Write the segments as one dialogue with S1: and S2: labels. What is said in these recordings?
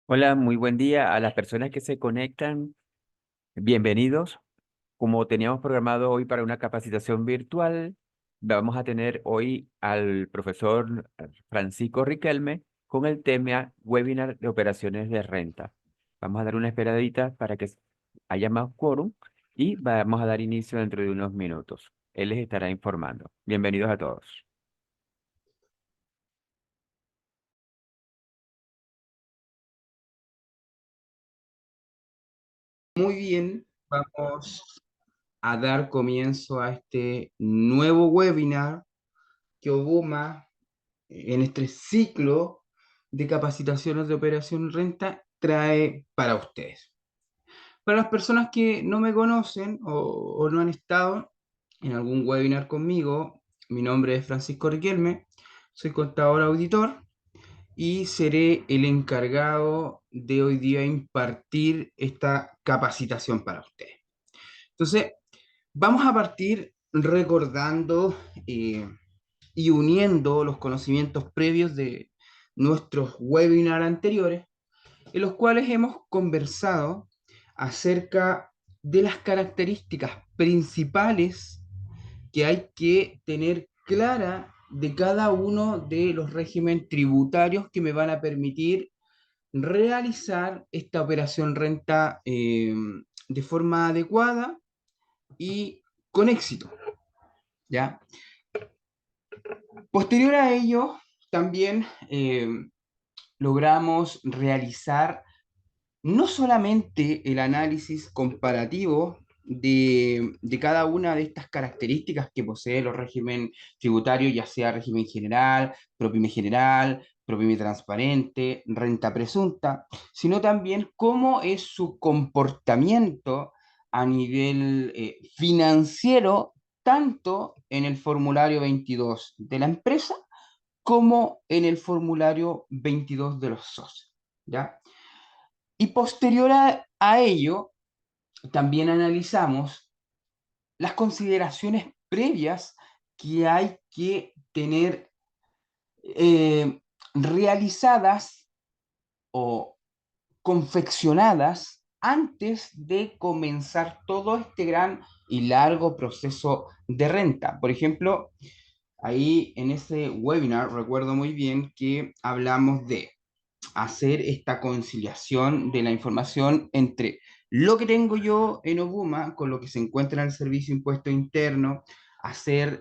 S1: Hola, muy buen día a las personas que se conectan. Bienvenidos. Como teníamos programado hoy para una capacitación virtual, vamos a tener hoy al profesor Francisco Riquelme con el tema webinar de operaciones de renta. Vamos a dar una esperadita para que haya más quórum y vamos a dar inicio dentro de unos minutos. Él les estará informando. Bienvenidos a todos.
S2: Muy bien, vamos a dar comienzo a este nuevo webinar que Obuma en este ciclo de capacitaciones de operación renta trae para ustedes. Para las personas que no me conocen o no han estado en algún webinar conmigo, mi nombre es Francisco Riquelme, soy contador auditor y seré el encargado de hoy día impartir esta capacitación para ustedes. Entonces, vamos a partir recordando y uniendo los conocimientos previos de nuestros webinars anteriores, en los cuales hemos conversado acerca de las características principales que hay que tener clara de cada uno de los regímenes tributarios que me van a permitir realizar esta operación renta de forma adecuada y con éxito, ¿ya? Posterior a ello, también logramos realizar no solamente el análisis comparativo de cada una de estas características que posee los régimen tributarios, ya sea régimen general, propime transparente, renta presunta, sino también cómo es su comportamiento a nivel financiero, tanto en el formulario 22 de la empresa como en el formulario 22 de los socios, ¿ya? Y posterior a ello, también analizamos las consideraciones previas que hay que tener realizadas o confeccionadas antes de comenzar todo este gran y largo proceso de renta. Por ejemplo, ahí en ese webinar recuerdo muy bien que hablamos de hacer esta conciliación de la información entre lo que tengo yo en Obuma con lo que se encuentra en el Servicio de Impuesto Interno, hacer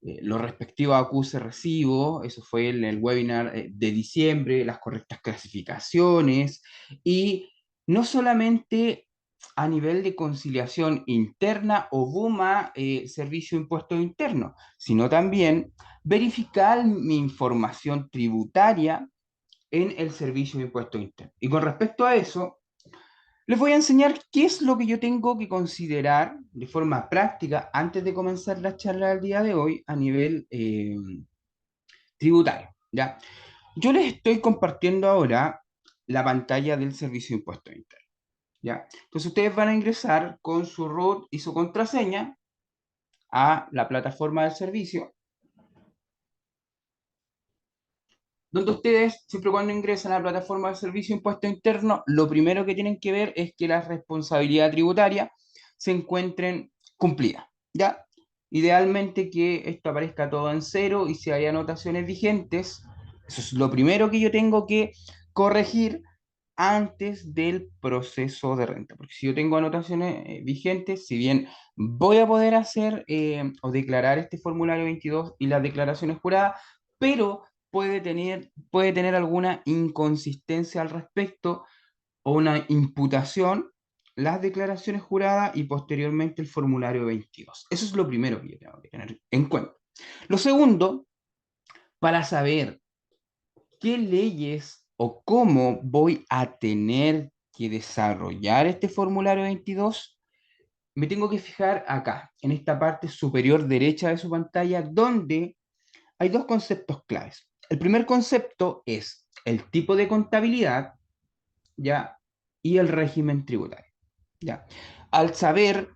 S2: lo respectivo a acuse recibo, eso fue en el webinar de diciembre, las correctas clasificaciones y no solamente a nivel de conciliación interna Obuma Servicio de Impuesto Interno, sino también verificar mi información tributaria en el servicio de impuesto interno. Y con respecto a eso, les voy a enseñar qué es lo que yo tengo que considerar de forma práctica antes de comenzar la charla del día de hoy a nivel tributario. ¿Ya? Yo les estoy compartiendo ahora la pantalla del servicio de impuesto interno. ¿Ya? Entonces ustedes van a ingresar con su root y su contraseña a la plataforma del servicio, donde ustedes, siempre y cuando ingresan a la plataforma de servicio de impuesto interno, lo primero que tienen que ver es que la responsabilidad tributaria se encuentren cumplidas, ¿ya? Idealmente que esto aparezca todo en cero y si hay anotaciones vigentes, eso es lo primero que yo tengo que corregir antes del proceso de renta. Porque si yo tengo anotaciones vigentes, si bien voy a poder hacer o declarar este formulario 22 y las declaraciones juradas, pero puede tener alguna inconsistencia al respecto o una imputación, las declaraciones juradas y posteriormente el formulario 22. Eso es lo primero que yo tengo que tener en cuenta. Lo segundo, para saber qué leyes o cómo voy a tener que desarrollar este formulario 22, me tengo que fijar acá, en esta parte superior derecha de su pantalla, donde hay dos conceptos claves. El primer concepto es el tipo de contabilidad, ¿ya? Y el régimen tributario, ¿ya? Al saber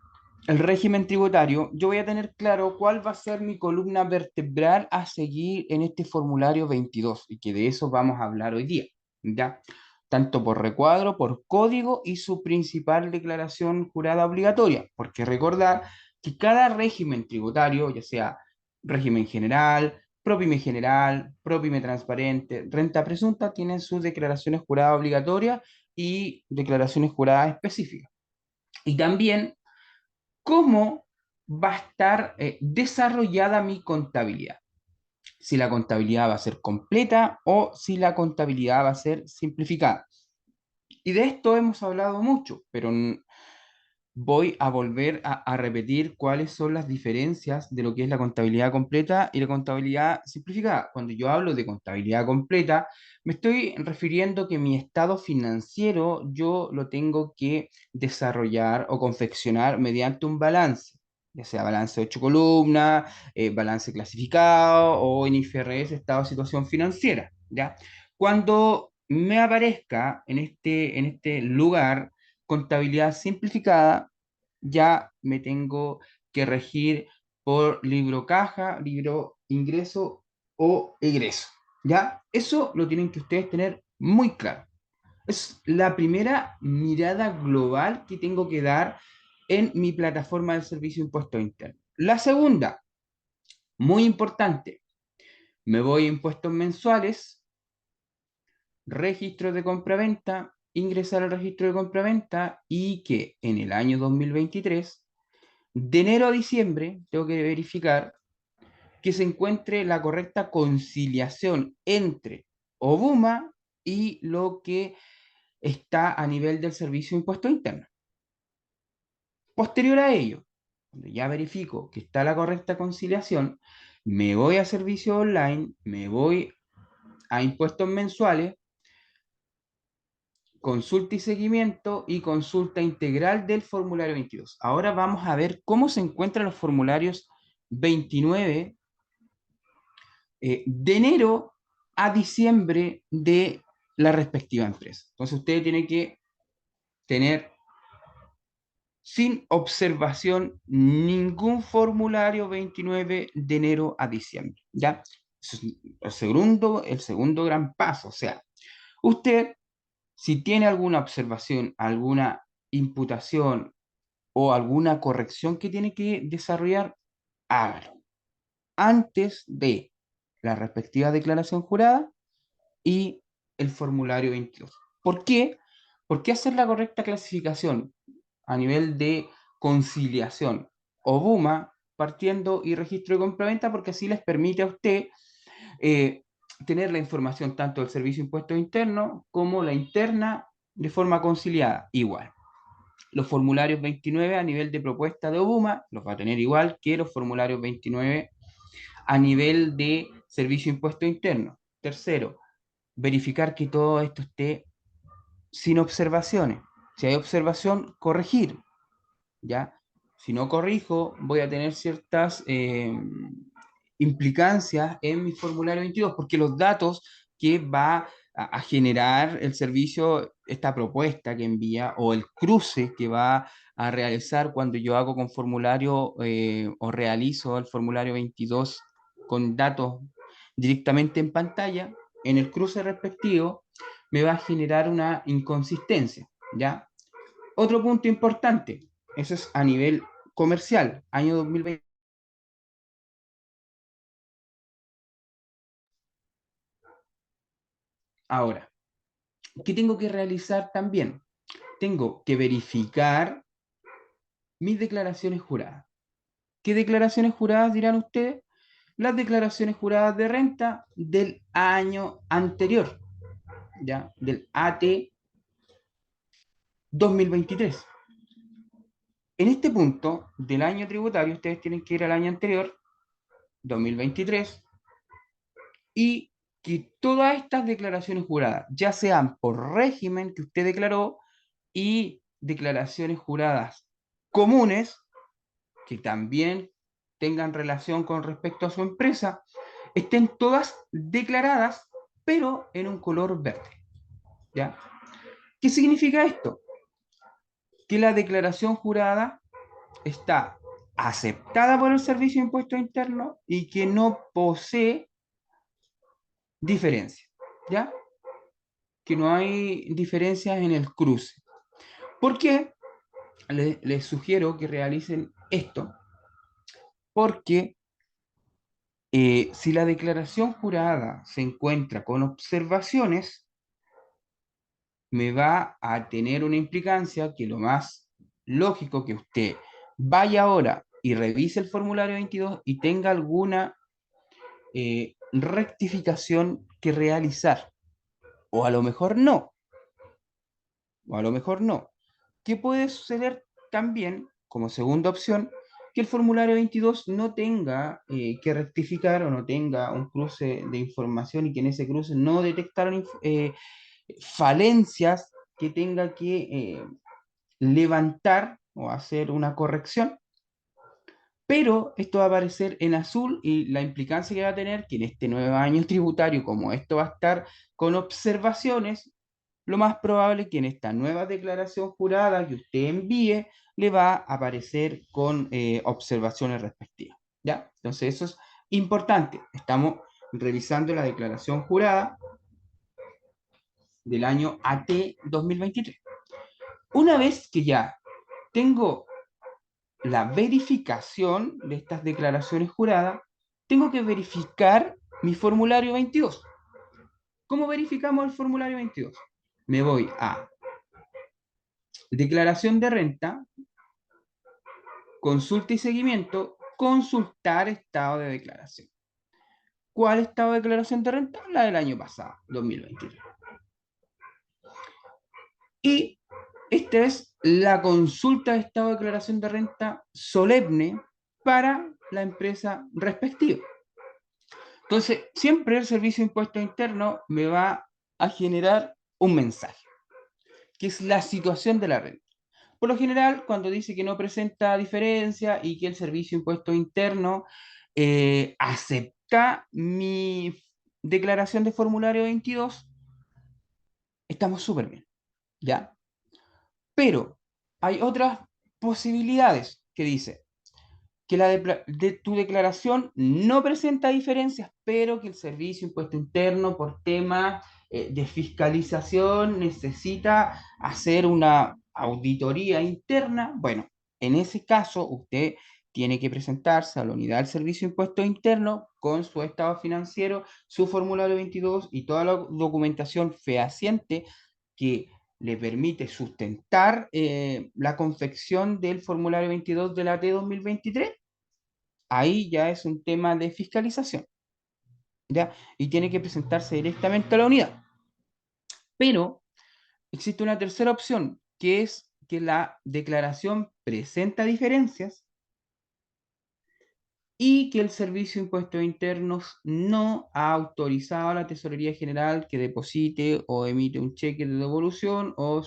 S2: el régimen tributario, yo voy a tener claro cuál va a ser mi columna vertebral a seguir en este formulario 22 y que de eso vamos a hablar hoy día, ¿ya? tanto por recuadro, por código y su principal declaración jurada obligatoria, porque recordar que cada régimen tributario, ya sea régimen general, própime transparente, renta presunta, tienen sus declaraciones juradas obligatorias y declaraciones juradas específicas. Y también cómo va a estar desarrollada mi contabilidad. Si la contabilidad va a ser completa o si la contabilidad va a ser simplificada. Y de esto hemos hablado mucho, pero voy a volver a repetir cuáles son las diferencias de lo que es la contabilidad completa y la contabilidad simplificada. Cuando yo hablo de contabilidad completa, me estoy refiriendo que mi estado financiero yo lo tengo que desarrollar o confeccionar mediante un balance, ya sea balance de 8 columnas, balance clasificado o en IFRS, estado de situación financiera, ¿ya? Cuando me aparezca en este lugar contabilidad simplificada, ya me tengo que regir por libro caja, libro ingreso o egreso. ¿Ya? Eso lo tienen que ustedes tener muy claro. Es la primera mirada global que tengo que dar en mi plataforma de servicio de impuesto interno. La segunda, muy importante, me voy a impuestos mensuales, registro de compraventa, ingresar al registro de compraventa y que en el año 2023, de enero a diciembre, tengo que verificar que se encuentre la correcta conciliación entre OBUMA y lo que está a nivel del servicio de impuesto interno. Posterior a ello, cuando ya verifico que está la correcta conciliación, me voy a servicio online, me voy a impuestos mensuales, consulta y seguimiento y consulta integral del formulario 22. Ahora vamos a ver cómo se encuentran los formularios 29 de enero a diciembre de la respectiva empresa. Entonces ustedes tienen que tener sin observación ningún formulario 29 de enero a diciembre. ¿Ya? Eso es el segundo gran paso. O sea, usted, si tiene alguna observación, alguna imputación o alguna corrección que tiene que desarrollar, hágalo antes de la respectiva declaración jurada y el formulario 22. ¿Por qué? Porque hacer la correcta clasificación a nivel de conciliación o BUMA, partiendo y registro de compraventa, porque así les permite a usted eh, tener la información tanto del servicio de impuestos internos como la interna de forma conciliada, igual. Los formularios 29 a nivel de propuesta de OBUMA los va a tener igual que los formularios 29 a nivel de servicio de impuestos internos. Tercero, verificar que todo esto esté sin observaciones. Si hay observación, corregir, ¿ya? Si no corrijo, voy a tener ciertas implicancias en mi formulario 22, porque los datos que va a generar el servicio, esta propuesta que envía, o el cruce que va a realizar cuando yo hago con formulario o realizo el formulario 22 con datos directamente en pantalla, en el cruce respectivo, me va a generar una inconsistencia, ¿ya? Otro punto importante, eso es a nivel comercial, año 2020. Ahora, ¿qué tengo que realizar también? Tengo que verificar mis declaraciones juradas. ¿Qué declaraciones juradas dirán ustedes? Las declaraciones juradas de renta del año anterior, ¿ya? Del AT 2023. En este punto del año tributario, ustedes tienen que ir al año anterior, 2023, y que todas estas declaraciones juradas, ya sean por régimen que usted declaró y declaraciones juradas comunes, que también tengan relación con respecto a su empresa, estén todas declaradas, pero en un color verde. ¿Ya? ¿Qué significa esto? Que la declaración jurada está aceptada por el Servicio de Impuestos Internos y que no posee diferencia. ¿Ya? que no hay diferencias en el cruce. ¿Por qué? Les sugiero que realicen esto, porque si la declaración jurada se encuentra con observaciones, me va a tener una implicancia que lo más lógico que usted vaya ahora y revise el formulario 22 y tenga alguna rectificación que realizar. O a lo mejor no, o a lo mejor no. ¿Qué puede suceder también, como segunda opción, que el formulario 22 no tenga que rectificar o no tenga un cruce de información y que en ese cruce no detectaron falencias que tenga que levantar o hacer una corrección? Pero esto va a aparecer en azul y la implicancia que va a tener que en este nuevo año tributario, como esto va a estar con observaciones, lo más probable es que en esta nueva declaración jurada que usted envíe le va a aparecer con observaciones respectivas. ¿Ya? Entonces eso es importante. Estamos revisando la declaración jurada del año AT 2023. Una vez que ya tengo la verificación de estas declaraciones juradas, tengo que verificar mi formulario 22. ¿Cómo verificamos el formulario 22? Me voy a declaración de renta, consulta y seguimiento, consultar estado de declaración. ¿Cuál estado de declaración de renta? La del año pasado, 2023. Y esta es la consulta de estado de declaración de renta solemne para la empresa respectiva. Entonces, siempre el Servicio de Impuesto Interno me va a generar un mensaje, que es la situación de la renta. Por lo general, cuando dice que no presenta diferencia y que el Servicio de Impuesto Interno acepta mi declaración de formulario 22, estamos súper bien, ¿ya? Pero hay otras posibilidades que dice que tu declaración no presenta diferencias, pero que el Servicio de Impuesto Interno, por temas de fiscalización, necesita hacer una auditoría interna. Bueno, en ese caso, usted tiene que presentarse a la unidad del Servicio de Impuesto Interno con su estado financiero, su formulario 22 y toda la documentación fehaciente que le permite sustentar la confección del formulario 22 de la T 2023. Ahí ya es un tema de fiscalización, ¿ya? Y tiene que presentarse directamente a la unidad. Pero existe una tercera opción, que es que la declaración presenta diferencias y que el Servicio de Impuestos Internos no ha autorizado a la Tesorería General que deposite o emite un cheque de devolución o,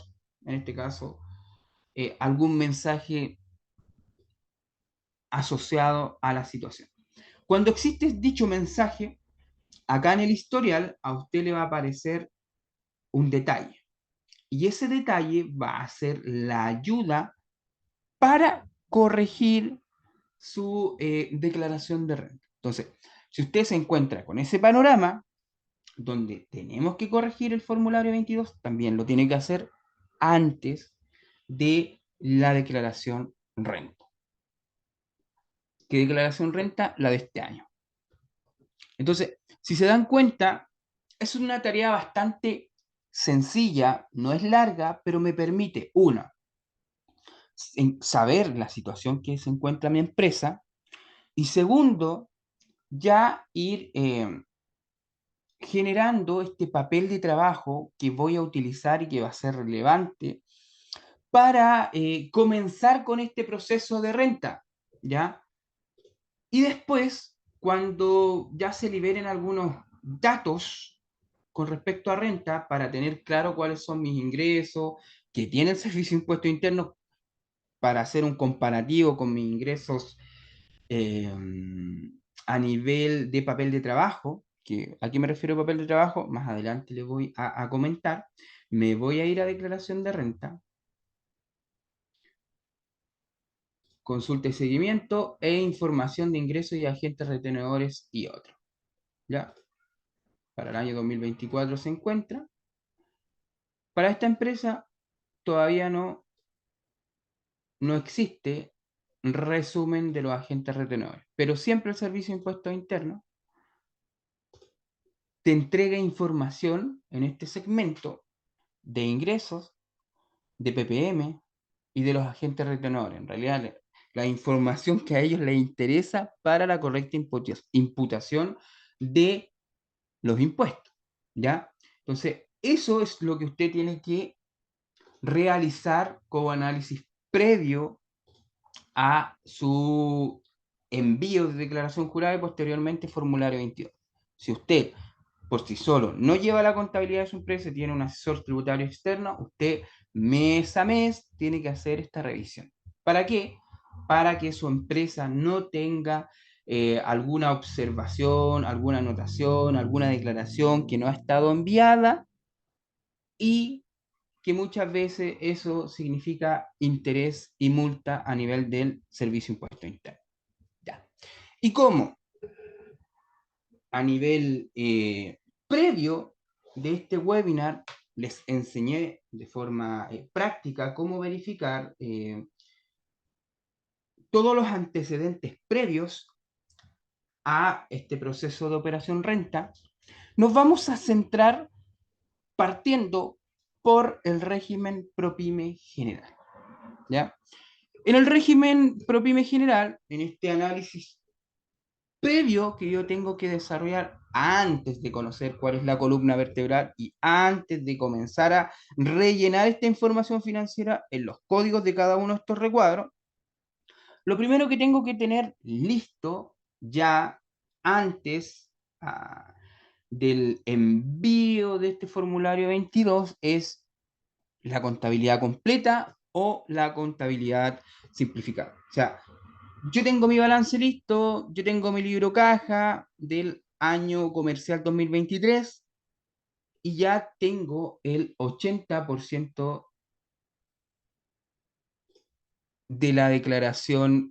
S2: en este caso, algún mensaje asociado a la situación. Cuando existe dicho mensaje, acá en el historial a usted le va a aparecer un detalle. Y ese detalle va a ser la ayuda para corregir su declaración de renta. Entonces, si usted se encuentra con ese panorama donde tenemos que corregir el formulario 22, también lo tiene que hacer antes de la declaración renta. ¿Qué declaración renta? La de este año. Entonces, si se dan cuenta, es una tarea bastante sencilla, no es larga, pero me permite, una, saber la situación que se encuentra mi empresa, y segundo, ya ir generando este papel de trabajo que voy a utilizar y que va a ser relevante para comenzar con este proceso de renta, ¿ya? Y después, cuando ya se liberen algunos datos con respecto a renta, para tener claro cuáles son mis ingresos, que tiene el Servicio de Impuesto Interno, para hacer un comparativo con mis ingresos eh, a nivel de papel de trabajo, que a qué me refiero a papel de trabajo, más adelante le voy a comentar, me voy a ir a declaración de renta, consulta y seguimiento e información de ingresos y agentes retenedores y otros. ¿Ya? Para el año 2024 se encuentra. Para esta empresa todavía no existe resumen de los agentes retenedores, pero siempre el Servicio de Impuestos Internos te entrega información en este segmento de ingresos, de PPM y de los agentes retenedores. En realidad, la información que a ellos les interesa para la correcta imputación de los impuestos, ¿ya? Entonces, eso es lo que usted tiene que realizar como análisis previo a su envío de declaración jurada y posteriormente formulario 22. Si usted por sí solo no lleva la contabilidad de su empresa, tiene un asesor tributario externo, usted mes a mes tiene que hacer esta revisión. ¿Para qué? Para que su empresa no tenga alguna observación, alguna anotación, alguna declaración que no ha estado enviada y que muchas veces eso significa interés y multa a nivel del Servicio de Impuesto Interno. Ya. ¿Y cómo? A nivel previo de este webinar, les enseñé de forma práctica cómo verificar todos los antecedentes previos a este proceso de operación renta. Nos vamos a centrar partiendo por el régimen ProPyme general. ¿Ya? En el régimen ProPyme general, en este análisis previo que yo tengo que desarrollar antes de conocer cuál es la columna vertebral y antes de comenzar a rellenar esta información financiera en los códigos de cada uno de estos recuadros, lo primero que tengo que tener listo ya antes del envío de este formulario 22 es la contabilidad completa o la contabilidad simplificada. O sea, yo tengo mi balance listo, yo tengo mi libro caja del año comercial 2023 y ya tengo el 80% de la declaración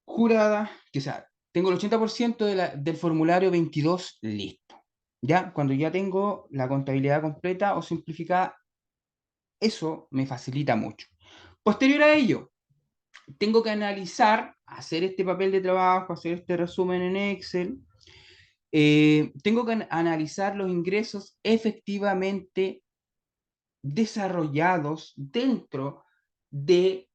S2: jurada, que o sea, tengo el 80% del formulario 22 listo. Ya, cuando ya tengo la contabilidad completa o simplificada, eso me facilita mucho. Posterior a ello, tengo que analizar, hacer este papel de trabajo, hacer este resumen en Excel. Tengo que analizar los ingresos efectivamente desarrollados dentro de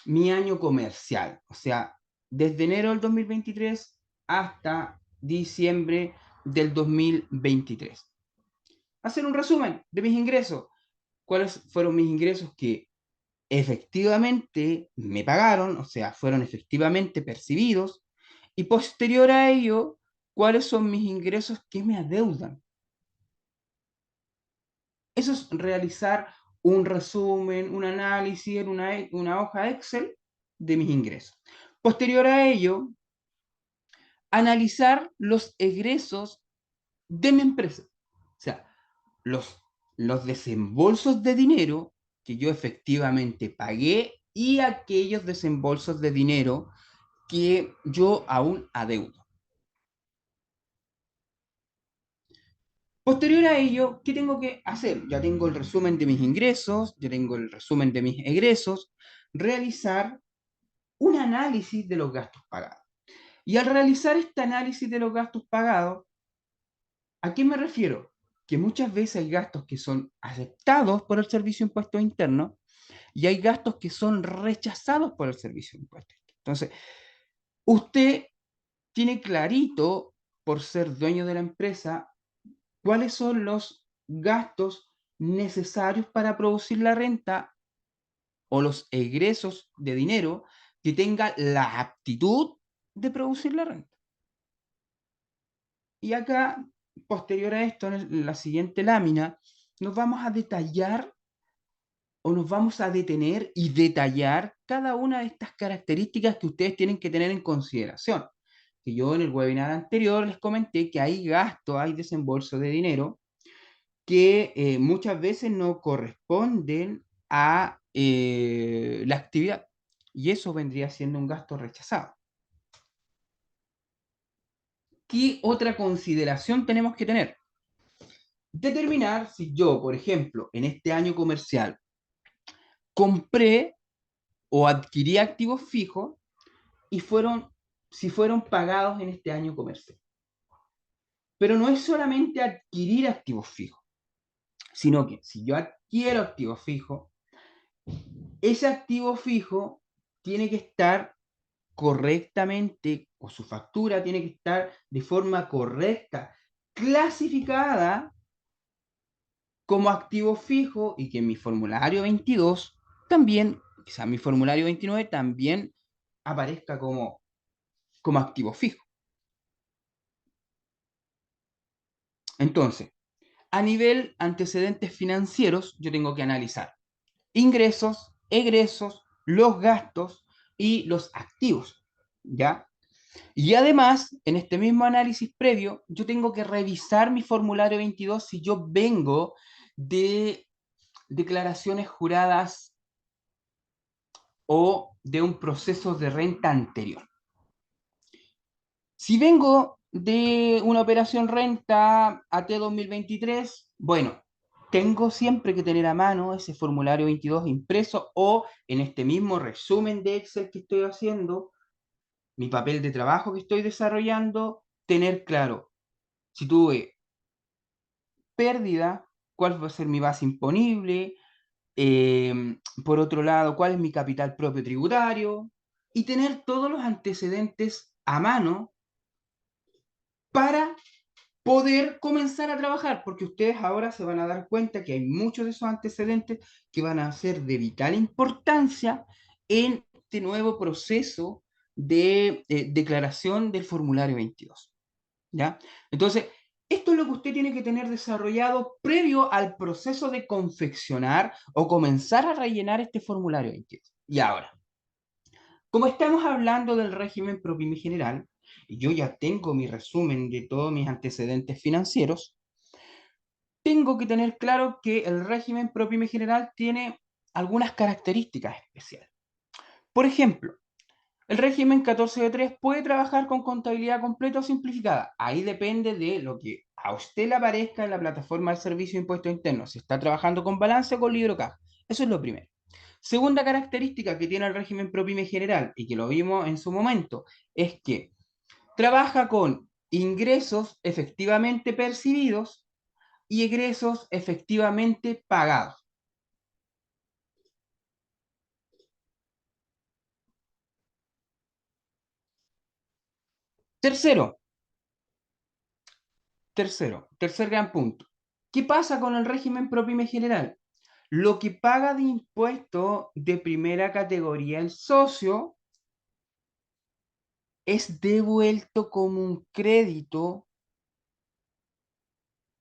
S2: mi año comercial. O sea, desde enero del 2023 hasta diciembre del 2023. Hacer un resumen de mis ingresos. ¿Cuáles fueron mis ingresos que efectivamente me pagaron, o sea, fueron efectivamente percibidos, y posterior a ello, cuáles son mis ingresos que me adeudan? Eso es realizar un resumen, un análisis en una hoja Excel de mis ingresos. Posterior a ello, analizar los egresos de mi empresa. O sea, los, los desembolsos de dinero que yo efectivamente pagué y aquellos desembolsos de dinero que yo aún adeudo. Posterior a ello, ¿qué tengo que hacer? Ya tengo el resumen de mis ingresos, ya tengo el resumen de mis egresos, realizar un análisis de los gastos pagados. Y al realizar este análisis de los gastos pagados, ¿a qué me refiero? Que muchas veces hay gastos que son aceptados por el Servicio de Impuestos Internos y hay gastos que son rechazados por el Servicio de Impuestos Internos. Entonces, usted tiene clarito, por ser dueño de la empresa, cuáles son los gastos necesarios para producir la renta o los egresos de dinero que tenga la aptitud de producir la renta. Y acá, posterior a esto, en la siguiente lámina, nos vamos a detallar o nos vamos a detener y detallar cada una de estas características que ustedes tienen que tener en consideración. Que yo en el webinar anterior les comenté que hay gasto, hay desembolso de dinero que muchas veces no corresponden a la actividad. Y eso vendría siendo un gasto rechazado. ¿Qué otra consideración tenemos que tener? determinar si yo, por ejemplo, en este año comercial, compré o adquirí activos fijos y si fueron pagados en este año comercial. Pero no es solamente adquirir activos fijos, sino que si yo adquiero activos fijos, ese activo fijo tiene que estar correctamente, o su factura tiene que estar de forma correcta, clasificada como activo fijo y que en mi formulario 22 también, quizás mi formulario 29 también aparezca como activo fijo. Entonces, a nivel antecedentes financieros, yo tengo que analizar ingresos, egresos, los gastos y los activos, ¿ya? Y además, en este mismo análisis previo, yo tengo que revisar mi formulario 22 si yo vengo de declaraciones juradas o de un proceso de renta anterior. Si vengo de una operación renta AT 2023, bueno, tengo siempre que tener a mano ese formulario 22 impreso o en este mismo resumen de Excel que estoy haciendo, mi papel de trabajo que estoy desarrollando, tener claro si tuve pérdida, cuál va a ser mi base imponible, por otro lado, cuál es mi capital propio tributario y tener todos los antecedentes a mano para poder comenzar a trabajar, porque ustedes ahora se van a dar cuenta que hay muchos de esos antecedentes que van a ser de vital importancia en este nuevo proceso de declaración del formulario 22. ¿Ya? Entonces, esto es lo que usted tiene que tener desarrollado previo al proceso de confeccionar o comenzar a rellenar este formulario 22. Y ahora, como estamos hablando del régimen ProPyME general, y yo ya tengo mi resumen de todos mis antecedentes financieros, tengo que tener claro que el régimen ProPyME general tiene algunas características especiales. Por ejemplo, el régimen 14 de 3 puede trabajar con contabilidad completa o simplificada. Ahí depende de lo que a usted le aparezca en la plataforma del Servicio de Impuestos Internos. Si está trabajando con balance o con libro caja. Eso es lo primero. Segunda característica que tiene el régimen ProPyME general y que lo vimos en su momento es que trabaja con ingresos efectivamente percibidos y egresos efectivamente pagados. Tercero, tercer gran punto. ¿Qué pasa con el régimen ProPyME general? Lo que paga de impuesto de primera categoría el socio es devuelto como un crédito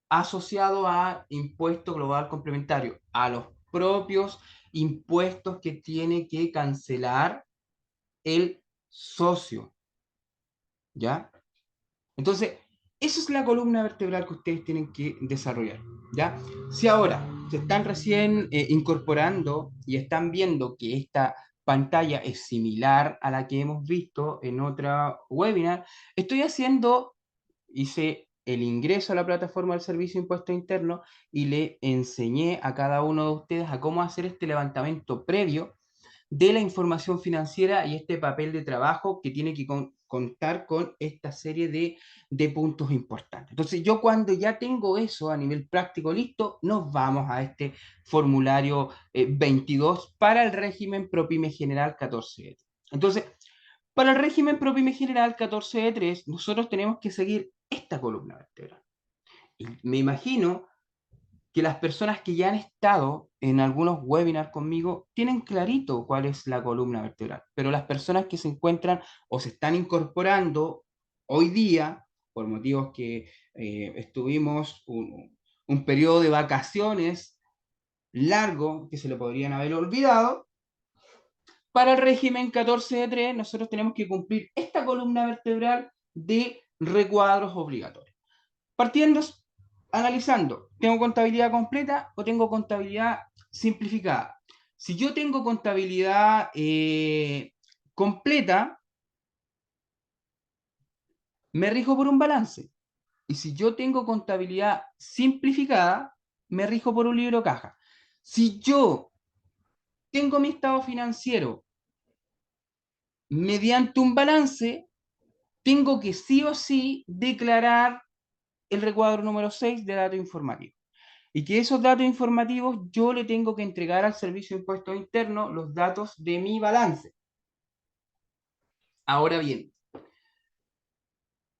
S2: asociado a impuesto global complementario, a los propios impuestos que tiene que cancelar el socio, ¿ya? Entonces, esa es la columna vertebral que ustedes tienen que desarrollar, ¿ya? Si ahora se están recién incorporando y están viendo que esta pantalla es similar a la que hemos visto en otra webinar, hice el ingreso a la plataforma del Servicio de Impuestos Internos y le enseñé a cada uno de ustedes a cómo hacer este levantamiento previo de la información financiera y este papel de trabajo que tiene que contar con esta serie de puntos importantes. Entonces, yo cuando ya tengo eso a nivel práctico listo, nos vamos a este formulario 22 para el régimen ProPyME General 14. Entonces, para el régimen ProPyME General 14 de 3, nosotros tenemos que seguir esta columna vertebral. Y me imagino que las personas que ya han estado en algunos webinars conmigo tienen clarito cuál es la columna vertebral, pero las personas que se encuentran o se están incorporando hoy día, por motivos que estuvimos un periodo de vacaciones largo que se lo podrían haber olvidado, para el régimen 14 de 3 nosotros tenemos que cumplir esta columna vertebral de recuadros obligatorios. Partiendo, analizando, ¿tengo contabilidad completa o tengo contabilidad simplificada? Si yo tengo contabilidad completa, me rijo por un balance. Y si yo tengo contabilidad simplificada, me rijo por un libro caja. Si yo tengo mi estado financiero mediante un balance, tengo que sí o sí declarar el recuadro número 6 de datos informativos. Y que esos datos informativos yo le tengo que entregar al Servicio de Impuestos Internos los datos de mi balance. Ahora bien,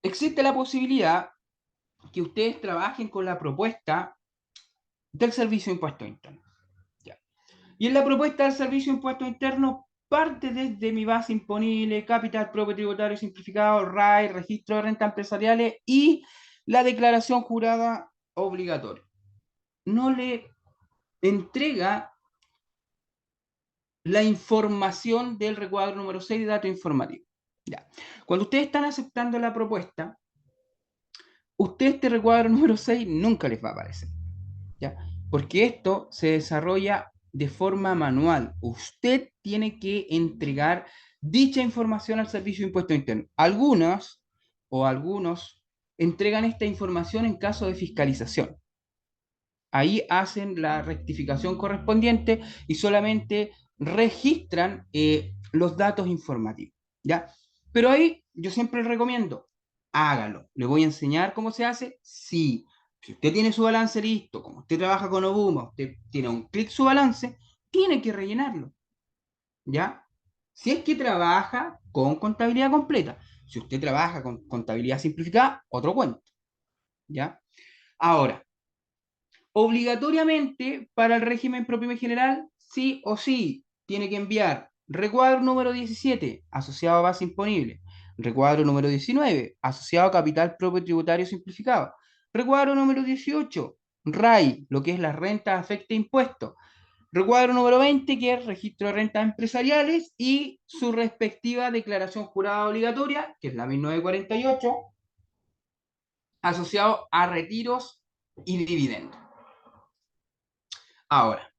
S2: existe la posibilidad que ustedes trabajen con la propuesta del Servicio de Impuestos Internos. Ya. Y en la propuesta del Servicio de Impuestos Internos parte desde mi base imponible, capital propio tributario simplificado, RAI, registro de rentas empresariales y la declaración jurada obligatoria. No le entrega la información del recuadro número 6 de datos informativos. Ya. Cuando ustedes están aceptando la propuesta, usted este recuadro número 6 nunca les va a aparecer. ¿Ya? Porque esto se desarrolla de forma manual. Usted tiene que entregar dicha información al Servicio de Impuestos Internos. Algunos entregan esta información en caso de fiscalización. Ahí hacen la rectificación correspondiente y solamente registran los datos informativos, ¿ya? Pero ahí yo siempre les recomiendo, hágalo. ¿Le voy a enseñar cómo se hace? Sí. Si usted tiene su balance listo, como usted trabaja con Obuma, usted tiene un clic su balance, tiene que rellenarlo, ¿ya? Si es que trabaja con contabilidad completa. Si usted trabaja con contabilidad simplificada, otro cuento, ¿ya? Ahora, obligatoriamente para el régimen propio y general, sí o sí, tiene que enviar recuadro número 17, asociado a base imponible, recuadro número 19, asociado a capital propio tributario simplificado, recuadro número 18, RAI, lo que es la renta afecta impuestos, recuadro número 20, que es registro de rentas empresariales, y su respectiva declaración jurada obligatoria, que es la 1948, asociado a retiros y dividendos. Ahora,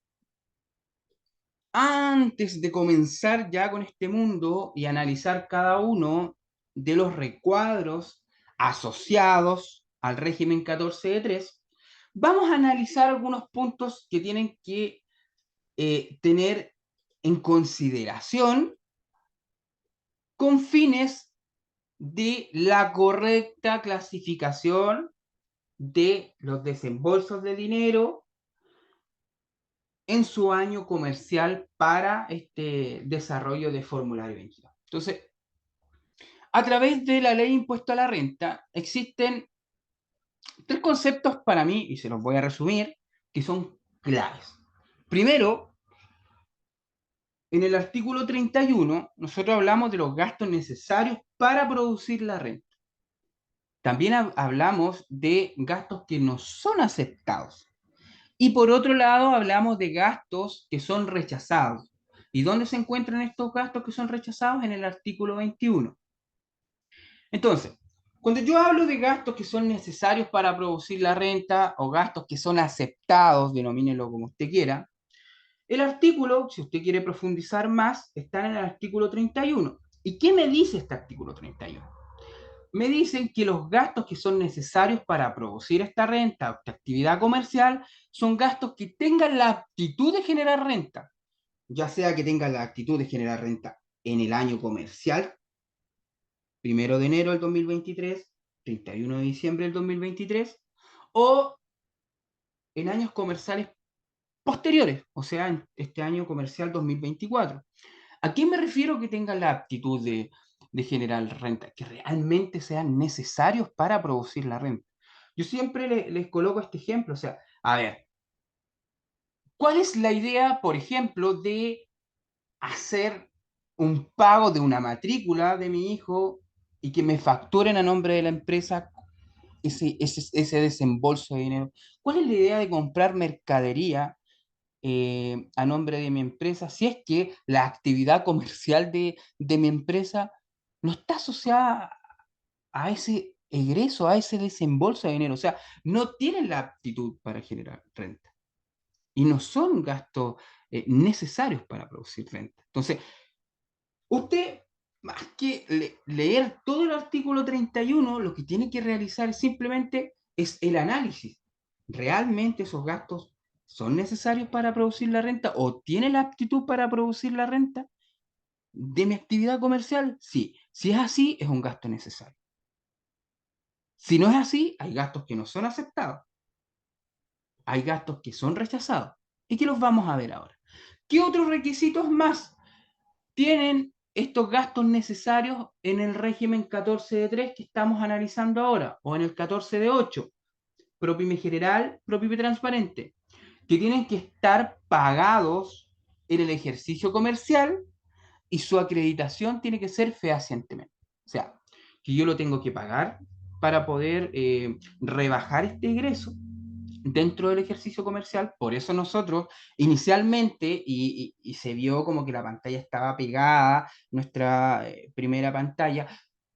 S2: antes de comenzar ya con este mundo y analizar cada uno de los recuadros asociados al régimen 14 de 3, vamos a analizar algunos puntos que tienen que tener en consideración con fines de la correcta clasificación de los desembolsos de dinero en su año comercial para este desarrollo de formulario 22. Entonces, a través de la ley de impuesto a la renta existen tres conceptos para mí, y se los voy a resumir, que son claves. Primero, en el artículo 31, nosotros hablamos de los gastos necesarios para producir la renta. También hablamos de gastos que no son aceptados. Y por otro lado, hablamos de gastos que son rechazados. ¿Y dónde se encuentran estos gastos que son rechazados? En el artículo 21. Entonces, cuando yo hablo de gastos que son necesarios para producir la renta o gastos que son aceptados, denomínelo como usted quiera, el artículo, si usted quiere profundizar más, está en el artículo 31. ¿Y qué me dice este artículo 31? Me dicen que los gastos que son necesarios para producir esta renta o esta actividad comercial son gastos que tengan la aptitud de generar renta, ya sea que tengan la actitud de generar renta en el año comercial, 1 de enero del 2023, 31 de diciembre del 2023, o en años comerciales posteriores, o sea, en este año comercial 2024. ¿A qué me refiero que tengan la aptitud de generar renta? Que realmente sean necesarios para producir la renta. Yo siempre les coloco este ejemplo, o sea, a ver, ¿cuál es la idea, por ejemplo, de hacer un pago de una matrícula de mi hijo y que me facturen a nombre de la empresa ese desembolso de dinero? ¿Cuál es la idea de comprar mercadería a nombre de mi empresa si es que la actividad comercial de mi empresa no está asociada a ese egreso, a ese desembolso de dinero? O sea, no tienen la aptitud para generar renta y no son gastos necesarios para producir renta. Entonces, usted más que leer todo el artículo 31, lo que tiene que realizar simplemente es el análisis. ¿Realmente esos gastos son necesarios para producir la renta o tiene la aptitud para producir la renta de mi actividad comercial? Sí. Si es así, es un gasto necesario. Si no es así, hay gastos que no son aceptados. Hay gastos que son rechazados y que los vamos a ver ahora. ¿Qué otros requisitos más tienen estos gastos necesarios en el régimen 14 de 3 que estamos analizando ahora, o en el 14 de 8, ProPyme general, ProPyme transparente, que tienen que estar pagados en el ejercicio comercial y su acreditación tiene que ser fehacientemente? O sea, que yo lo tengo que pagar para poder rebajar este ingreso dentro del ejercicio comercial. Por eso nosotros inicialmente, y se vio como que la pantalla estaba pegada, nuestra primera pantalla,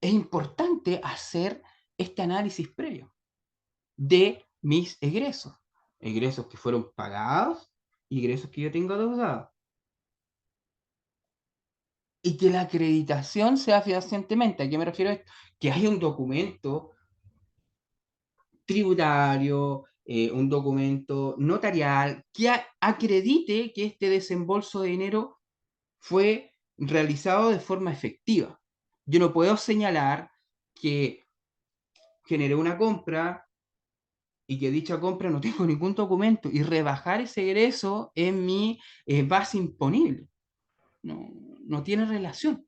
S2: es importante hacer este análisis previo de mis egresos que fueron pagados y egresos que yo tengo adeudados. Y que la acreditación sea fehacientemente. ¿A qué me refiero a esto? Que hay un documento tributario, un documento notarial que acredite que este desembolso de dinero fue realizado de forma efectiva. Yo no puedo señalar que generé una compra y que dicha compra no tengo ningún documento y rebajar ese egreso en mi base imponible. No, no tiene relación.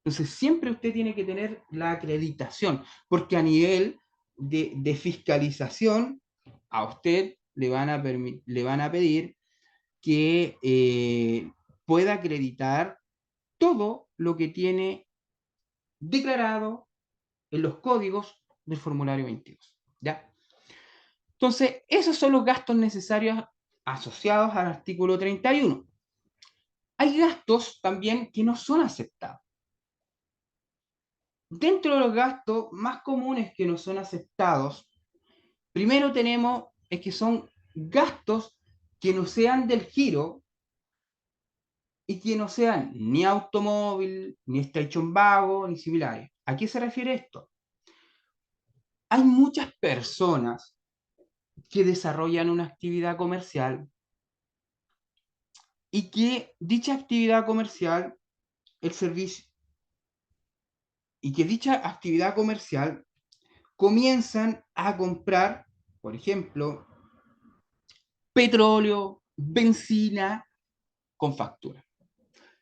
S2: Entonces, siempre usted tiene que tener la acreditación, porque a nivel de fiscalización, a usted le van a pedir que pueda acreditar todo lo que tiene declarado en los códigos del formulario 22. ¿Ya? Entonces, esos son los gastos necesarios asociados al artículo 31. Hay gastos también que no son aceptados. Dentro de los gastos más comunes que no son aceptados, primero tenemos es que son gastos que no sean del giro y que no sean ni automóvil, ni station vago, ni similares. ¿A qué se refiere esto? Hay muchas personas que desarrollan una actividad comercial y que dicha actividad comercial, el servicio, y que dicha actividad comercial comienzan a comprar, por ejemplo, petróleo, benzina con factura,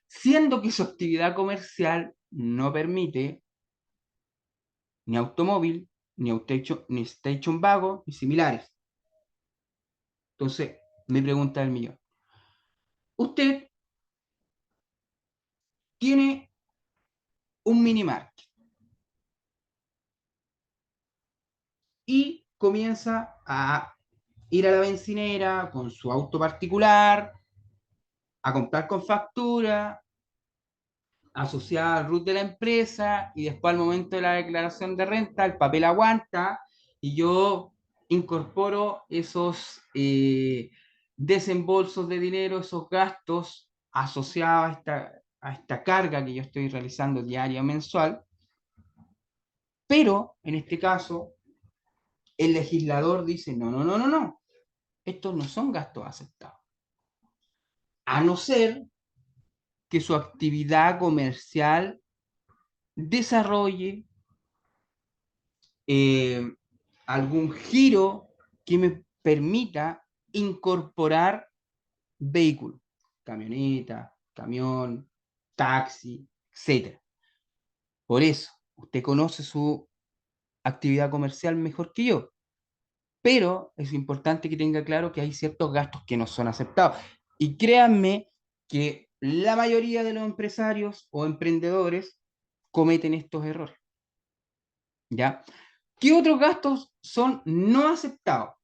S2: siendo que su actividad comercial no permite ni automóvil, ni station vago, ni similares. Entonces, me pregunta el millón. Usted tiene un mini market y comienza a ir a la bencinera con su auto particular, a comprar con factura, asociada al RUT de la empresa, y después al momento de la declaración de renta el papel aguanta y yo incorporo esos desembolsos de dinero, esos gastos asociados a esta carga que yo estoy realizando diaria o mensual, pero en este caso el legislador dice, no, no, no, no, no, estos no son gastos aceptados, a no ser que su actividad comercial desarrolle eh, algún giro que me permita incorporar vehículos, camioneta, camión, taxi, etcétera. Por eso, usted conoce su actividad comercial mejor que yo, pero es importante que tenga claro que hay ciertos gastos que no son aceptados. Y créanme que la mayoría de los empresarios o emprendedores cometen estos errores. ¿Ya? ¿Qué otros gastos son no aceptados?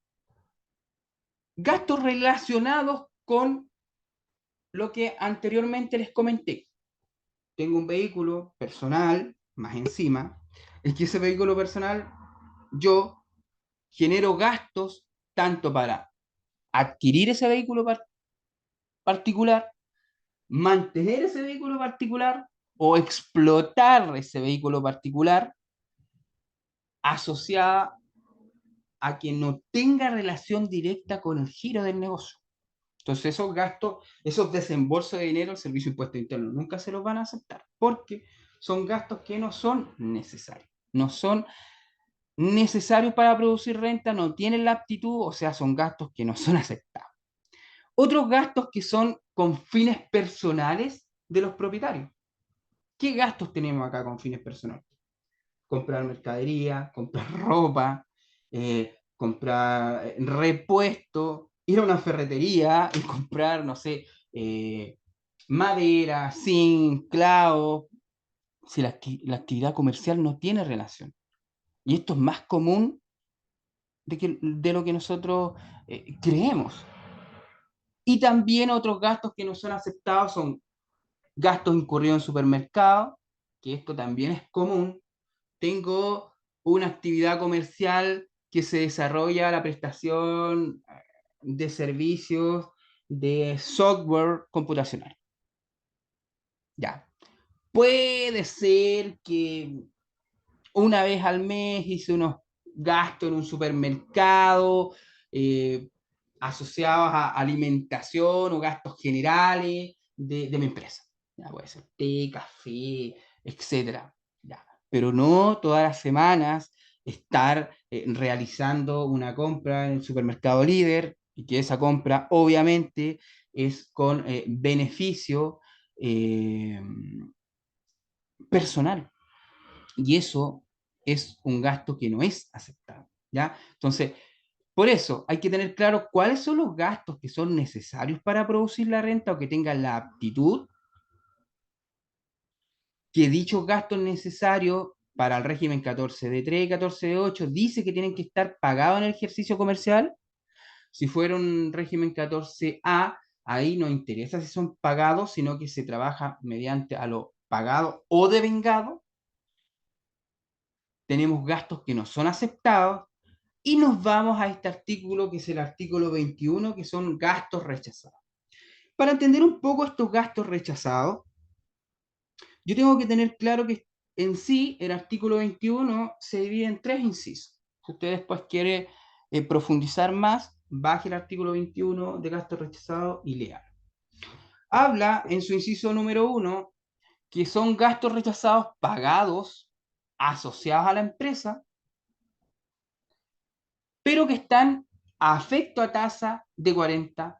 S2: Gastos relacionados con lo que anteriormente les comenté. Tengo un vehículo personal, más encima, es que ese vehículo personal yo genero gastos tanto para adquirir ese vehículo particular, mantener ese vehículo particular o explotar ese vehículo particular asociada a que no tenga relación directa con el giro del negocio. Entonces esos gastos, esos desembolsos de dinero, el Servicio de Impuesto Interno nunca se los van a aceptar, porque son gastos que no son necesarios. No son necesarios para producir renta, no tienen la aptitud, o sea, son gastos que no son aceptados. Otros gastos que son con fines personales de los propietarios. ¿Qué gastos tenemos acá con fines personales? Comprar mercadería, comprar ropa, comprar repuesto, ir a una ferretería y comprar, no sé, madera, zinc, clavos, si la actividad comercial no tiene relación. Y esto es más común de lo que nosotros creemos. Y también otros gastos que no son aceptados son gastos incurridos en supermercados, que esto también es común. Tengo una actividad comercial que se desarrolla la prestación de servicios de software computacional. Ya. Puede ser que una vez al mes hice unos gastos en un supermercado eh, asociados a alimentación o gastos generales de mi empresa. Ya, puede ser té, café, etcétera. Ya. Pero no todas las semanas estar realizando una compra en el supermercado líder y que esa compra obviamente es con beneficio eh, personal. Y eso es un gasto que no es aceptable, ¿ya? Entonces, por eso hay que tener claro cuáles son los gastos que son necesarios para producir la renta o que tengan la aptitud, que dichos gastos necesarios para el régimen 14D3 y 14D8 dice que tienen que estar pagados en el ejercicio comercial. Si fuera un régimen 14A, ahí no interesa si son pagados, sino que se trabaja mediante a lo pagado o devengado. Tenemos gastos que no son aceptados y nos vamos a este artículo, que es el artículo 21, que son gastos rechazados. Para entender un poco estos gastos rechazados, yo tengo que tener claro que en sí el artículo 21 se divide en tres incisos. Si usted después quiere profundizar más, baje el artículo 21 de gastos rechazados y lea. Habla en su inciso número 1 que son gastos rechazados pagados asociados a la empresa, pero que están a afecto a tasa de 40%.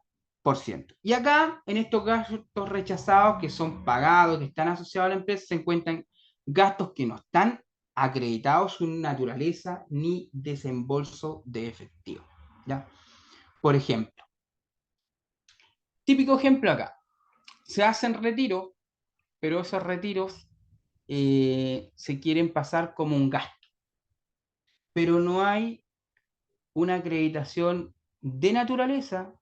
S2: Y acá, en estos gastos rechazados que son pagados, que están asociados a la empresa, se encuentran gastos que no están acreditados su naturaleza ni desembolso de efectivo. ¿Ya? Por ejemplo, típico ejemplo acá, se hacen retiros, pero esos retiros se quieren pasar como un gasto, pero no hay una acreditación de naturaleza,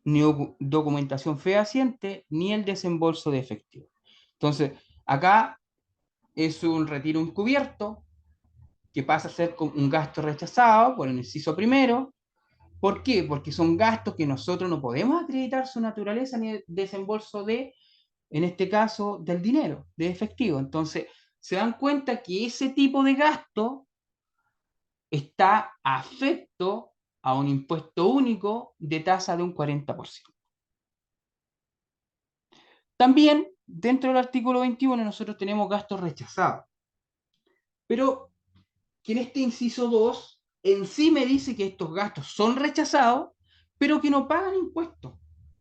S2: ni documentación fehaciente, ni el desembolso de efectivo. Entonces, acá es un retiro encubierto que pasa a ser un gasto rechazado por el inciso primero. ¿Por qué? Porque son gastos que nosotros no podemos acreditar su naturaleza ni el desembolso de, en este caso, del dinero, de efectivo. Entonces, se dan cuenta que ese tipo de gasto está afecto a un impuesto único de tasa de un 40%. También, dentro del artículo 21, nosotros tenemos gastos rechazados, pero que en este inciso 2 en sí me dice que estos gastos son rechazados, pero que no pagan impuestos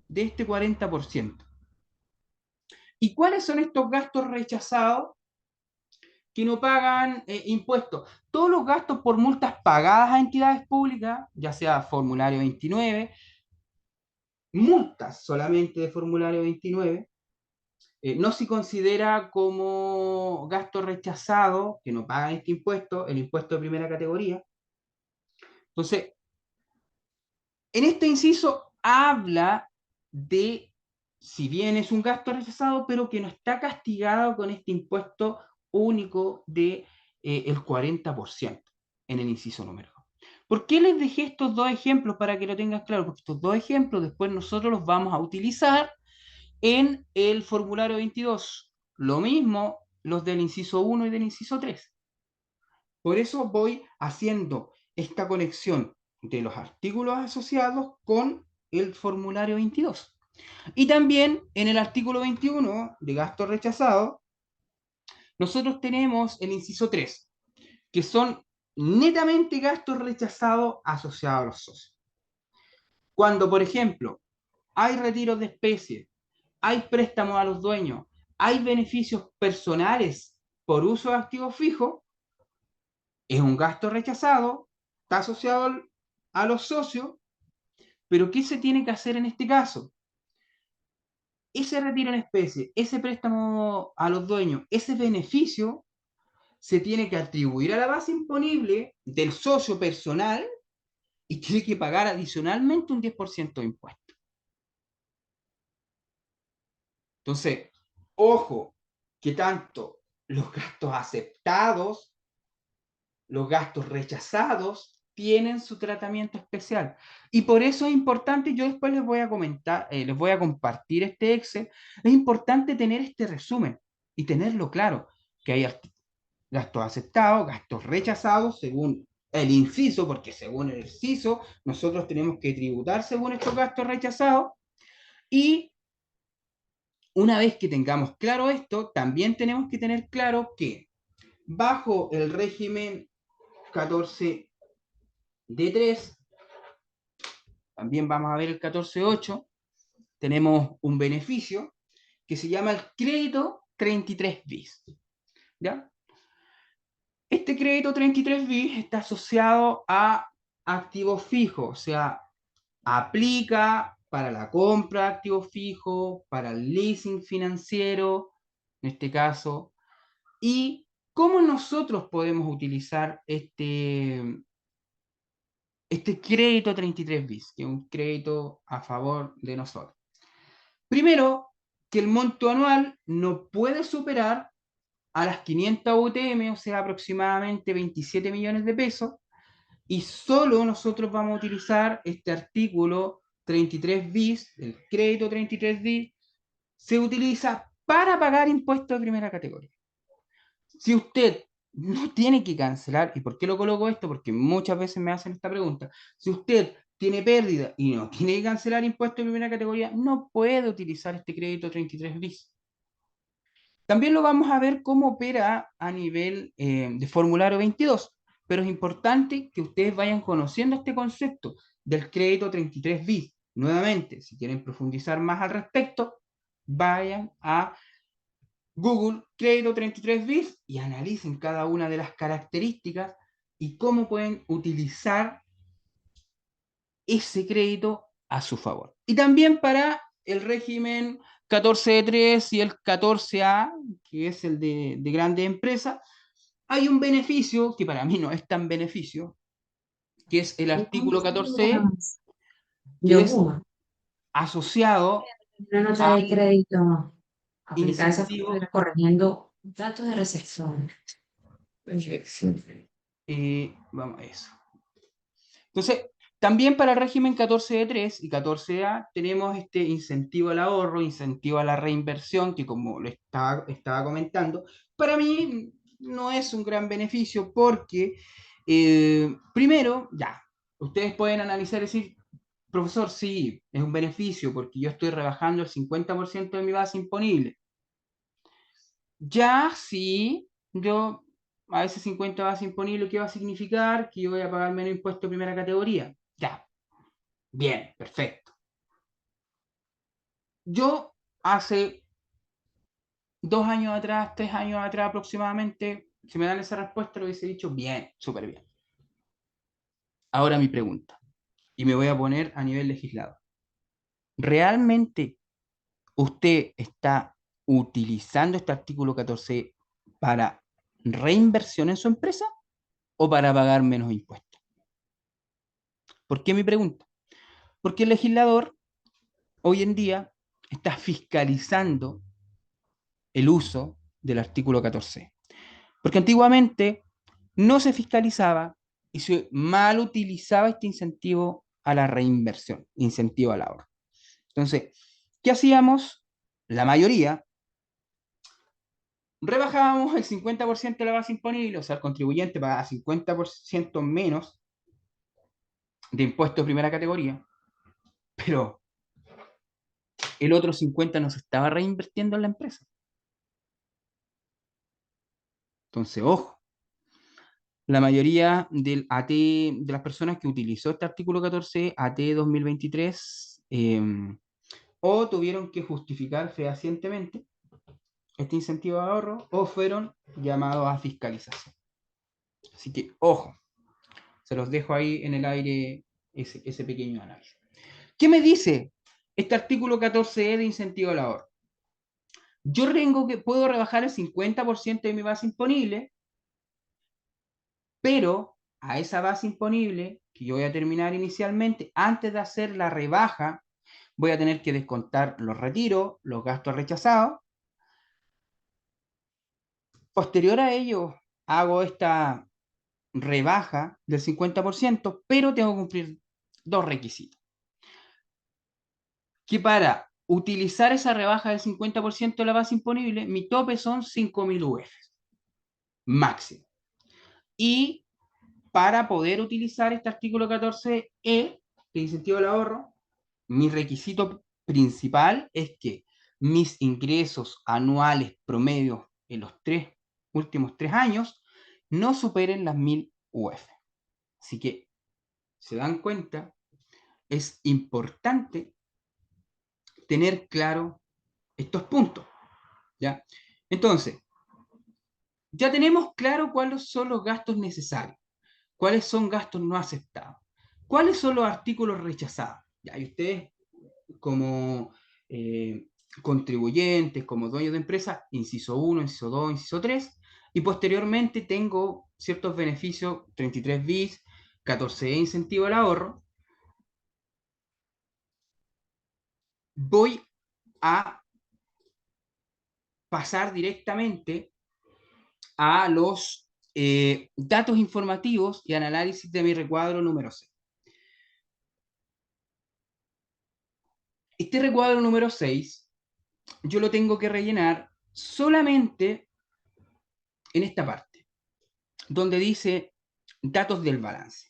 S2: de este 40%. ¿Y cuáles son estos gastos rechazados que no pagan impuestos? Todos los gastos por multas pagadas a entidades públicas, ya sea formulario 29, multas solamente de formulario 29, no se considera como gasto rechazado, que no pagan este impuesto, el impuesto de primera categoría. Entonces, en este inciso habla de, si bien es un gasto rechazado, pero que no está castigado con este impuesto único de el 40% en el inciso número 2. ¿Por qué les dejé estos dos ejemplos para que lo tengas claro? Porque estos dos ejemplos después nosotros los vamos a utilizar en el formulario 22. Lo mismo los del inciso 1 y del inciso 3. Por eso voy haciendo esta conexión de los artículos asociados con el formulario 22. Y también en el artículo 21 de gasto rechazado, nosotros tenemos el inciso 3, que son netamente gastos rechazados asociados a los socios. Cuando, por ejemplo, hay retiros de especies, hay préstamos a los dueños, hay beneficios personales por uso de activos fijos, es un gasto rechazado, está asociado a los socios, pero ¿qué se tiene que hacer en este caso? Ese retiro en especie, ese préstamo a los dueños, ese beneficio se tiene que atribuir a la base imponible del socio personal y tiene que pagar adicionalmente un 10% de impuesto. Entonces, ojo, que tanto los gastos aceptados, los gastos rechazados, tienen su tratamiento especial. Y por eso es importante, yo después les voy a comentar, les voy a compartir este Excel, es importante tener este resumen y tenerlo claro, que hay gastos aceptados, gastos rechazados según el inciso, porque según el inciso nosotros tenemos que tributar según estos gastos rechazados. Y una vez que tengamos claro esto, también tenemos que tener claro que bajo el régimen 14D3, también vamos a ver el 14.8, tenemos un beneficio que se llama el crédito 33 bis. ¿Ya? Este crédito 33 bis está asociado a activos fijos, o sea, aplica para la compra de activos fijos, para el leasing financiero, en este caso, y cómo nosotros podemos utilizar este crédito 33 bis, que es un crédito a favor de nosotros. Primero, que el monto anual no puede superar a las 500 UTM, o sea, aproximadamente 27 millones de pesos, y solo nosotros vamos a utilizar este artículo 33 bis, el crédito 33 bis, se utiliza para pagar impuestos de primera categoría. Si usted no tiene que cancelar, ¿y por qué lo coloco esto? Porque muchas veces me hacen esta pregunta. Si usted tiene pérdida y no tiene que cancelar impuestos de primera categoría, no puede utilizar este crédito 33 bis. También lo vamos a ver cómo opera a nivel de formulario 22, pero es importante que ustedes vayan conociendo este concepto del crédito 33 bis. Nuevamente, si quieren profundizar más al respecto, vayan a Google crédito 33 bis y analicen cada una de las características y cómo pueden utilizar ese crédito a su favor. Y también para el régimen 14.3 y el 14A, que es el de grandes empresas, hay un beneficio que para mí no es tan beneficio, que es el artículo 14, que es
S3: Yogur,
S2: asociado
S3: una nota
S2: a
S3: de crédito aplicada a esa
S2: incentivos.
S3: factura corrigiendo datos de recepción.
S2: Vamos a eso. Entonces, también para el régimen 14.3 y 14A tenemos este incentivo al ahorro, incentivo a la reinversión, que como lo estaba comentando, para mí no es un gran beneficio porque, primero, ya, ustedes pueden analizar y decir, profesor, sí, es un beneficio porque yo estoy rebajando el 50% de mi base imponible. Ya, sí, yo a ese 50 base imponible, ¿qué va a significar? Que yo voy a pagar menos impuesto de primera categoría. Ya, bien, perfecto. Yo hace 2 años atrás, 3 años atrás aproximadamente, si me dan esa respuesta, lo hubiese dicho bien, súper bien. Ahora mi pregunta, y me voy a poner a nivel legislado. ¿Realmente usted está utilizando este artículo 14 para reinversión en su empresa o para pagar menos impuestos? ¿Por qué mi pregunta? Porque el legislador hoy en día está fiscalizando el uso del artículo 14. Porque antiguamente no se fiscalizaba y se mal utilizaba este incentivo a la reinversión, incentivo al ahorro. Entonces, ¿qué hacíamos? La mayoría rebajábamos el 50% de la base imponible, o sea, el contribuyente pagaba 50% menos de impuesto de primera categoría, pero el otro 50% no se estaba reinvirtiendo en la empresa. Entonces, ojo, la mayoría del AT, de las personas que utilizó este artículo 14 AT 2023, o tuvieron que justificar fehacientemente este incentivo de ahorro, o fueron llamados a fiscalización. Así que, ojo, se los dejo ahí en el aire ese pequeño análisis. ¿Qué me dice este artículo 14E de incentivo al ahorro? Yo puedo rebajar el 50% de mi base imponible, pero a esa base imponible que yo voy a terminar inicialmente, antes de hacer la rebaja, voy a tener que descontar los retiros, los gastos rechazados. Posterior a ello, hago esta rebaja del 50%, pero tengo que cumplir dos requisitos. Que para utilizar esa rebaja del 50% de la base imponible, mi tope son 5.000 UF máximo. Y para poder utilizar este artículo 14E de incentivo al ahorro, mi requisito principal es que mis ingresos anuales promedios en los últimos 3 años no superen las 1.000 UF. Así que, se dan cuenta, es importante tener claro estos puntos, ¿ya? Entonces, ya tenemos claro cuáles son los gastos necesarios, cuáles son gastos no aceptados, cuáles son los artículos rechazados. Ya, y ustedes, como contribuyentes, como dueños de empresa, inciso 1, inciso 2, inciso 3, y posteriormente tengo ciertos beneficios, 33 bis, 14E incentivo al ahorro. Voy a pasar directamente a los datos informativos y al análisis de mi recuadro número 6. Este recuadro número 6 yo lo tengo que rellenar solamente en esta parte, donde dice datos del balance.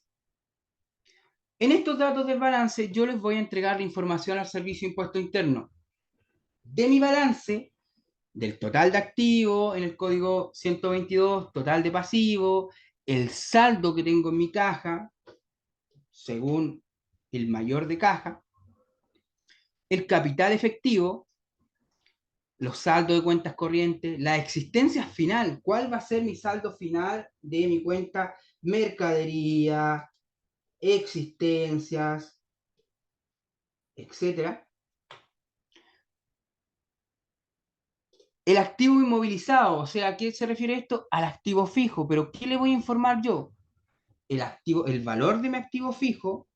S2: En estos datos del balance yo les voy a entregar la información al Servicio de Impuesto Interno de mi balance, del total de activos en el código 122, total de pasivo, el saldo que tengo en mi caja, según el mayor de caja, el capital efectivo, los saldos de cuentas corrientes, la existencia final, cuál va a ser mi saldo final de mi cuenta mercadería, existencias, etcétera. El activo inmovilizado, o sea, ¿a qué se refiere esto? Al activo fijo, pero ¿qué le voy a informar yo? El valor de mi activo fijo,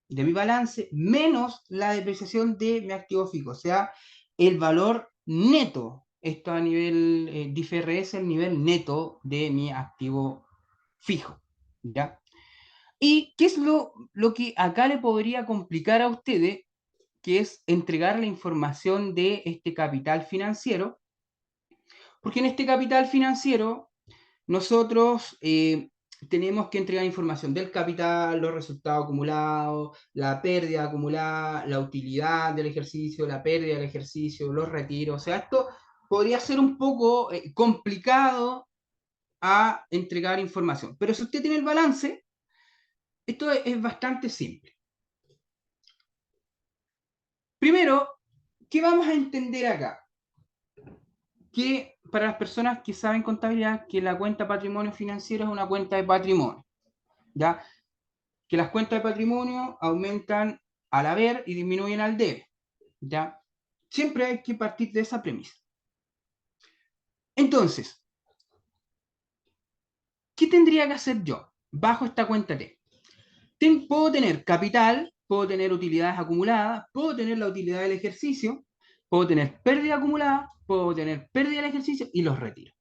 S2: de mi balance, menos la depreciación de mi activo fijo, o sea, el valor neto. Esto a nivel de IFRS, el nivel neto de mi activo fijo, ¿ya? ¿Y qué es lo que acá le podría complicar a ustedes? Que es entregar la información de este capital financiero, porque en este capital financiero nosotros tenemos que entregar información del capital, los resultados acumulados, la pérdida acumulada, la utilidad del ejercicio, la pérdida del ejercicio, los retiros. O sea, esto podría ser un poco complicado a entregar información. Pero si usted tiene el balance, esto es bastante simple. Primero, ¿qué vamos a entender acá? Que para las personas que saben contabilidad, que la cuenta patrimonio financiero es una cuenta de patrimonio, ¿ya? Que las cuentas de patrimonio aumentan al haber y disminuyen al debe, ¿ya? Siempre hay que partir de esa premisa. Entonces, ¿qué tendría que hacer yo bajo esta cuenta T? Puedo tener capital, puedo tener utilidades acumuladas, puedo tener la utilidad del ejercicio, puedo tener pérdida acumulada, puedo tener pérdida del ejercicio y los retiro.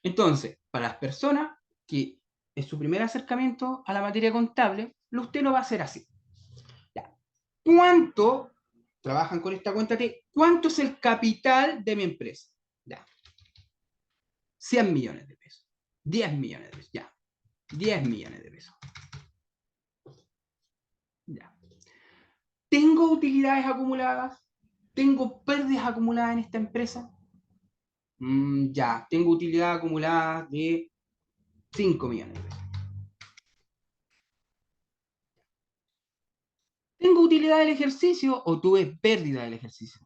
S2: Entonces, para las personas que es su primer acercamiento a la materia contable, usted lo va a hacer así. Ya. ¿Cuánto trabajan con esta cuenta T? ¿Cuánto es el capital de mi empresa? Ya. 100 millones de pesos. 10 millones de pesos, ya. 10 millones de pesos. Ya. ¿Tengo utilidades acumuladas? ¿Tengo pérdidas acumuladas en esta empresa? Ya, tengo utilidad acumulada de 5 millones de pesos. ¿Tengo utilidad del ejercicio o tuve pérdida del ejercicio?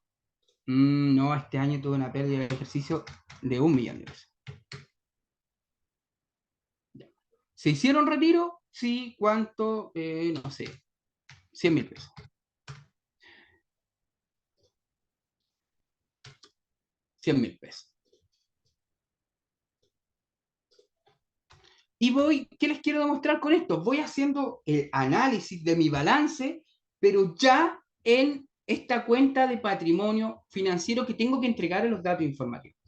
S2: No, este año tuve una pérdida del ejercicio de 1 millón de pesos. ¿Se hicieron retiro? Sí, ¿cuánto? No sé, 100.000 pesos. $100.000. Y ¿qué les quiero demostrar con esto? Voy haciendo el análisis de mi balance, pero ya en esta cuenta de patrimonio financiero que tengo que entregar en los datos informativos.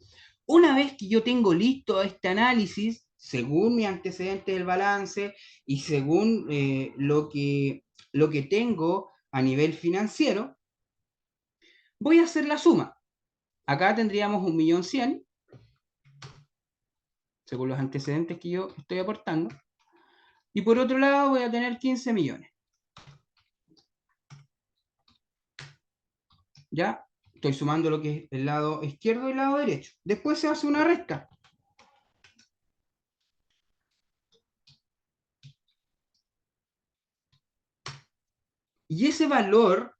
S2: Una vez que yo tengo listo este análisis, según mi antecedente del balance y según lo que tengo a nivel financiero, voy a hacer la suma. Acá tendríamos 1.100.000, según los antecedentes que yo estoy aportando. Y por otro lado voy a tener 15 millones. ¿Ya? Estoy sumando lo que es el lado izquierdo y el lado derecho. Después se hace una resta. Y ese valor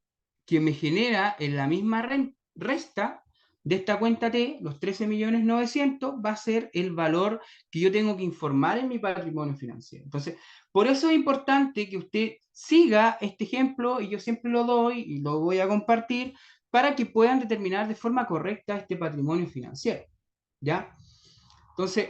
S2: que me genera en la misma resta de esta cuenta T, los 13.900.000, va a ser el valor que yo tengo que informar en mi patrimonio financiero. Entonces, por eso es importante que usted siga este ejemplo, y yo siempre lo doy y lo voy a compartir, para que puedan determinar de forma correcta este patrimonio financiero. ¿Ya? Entonces,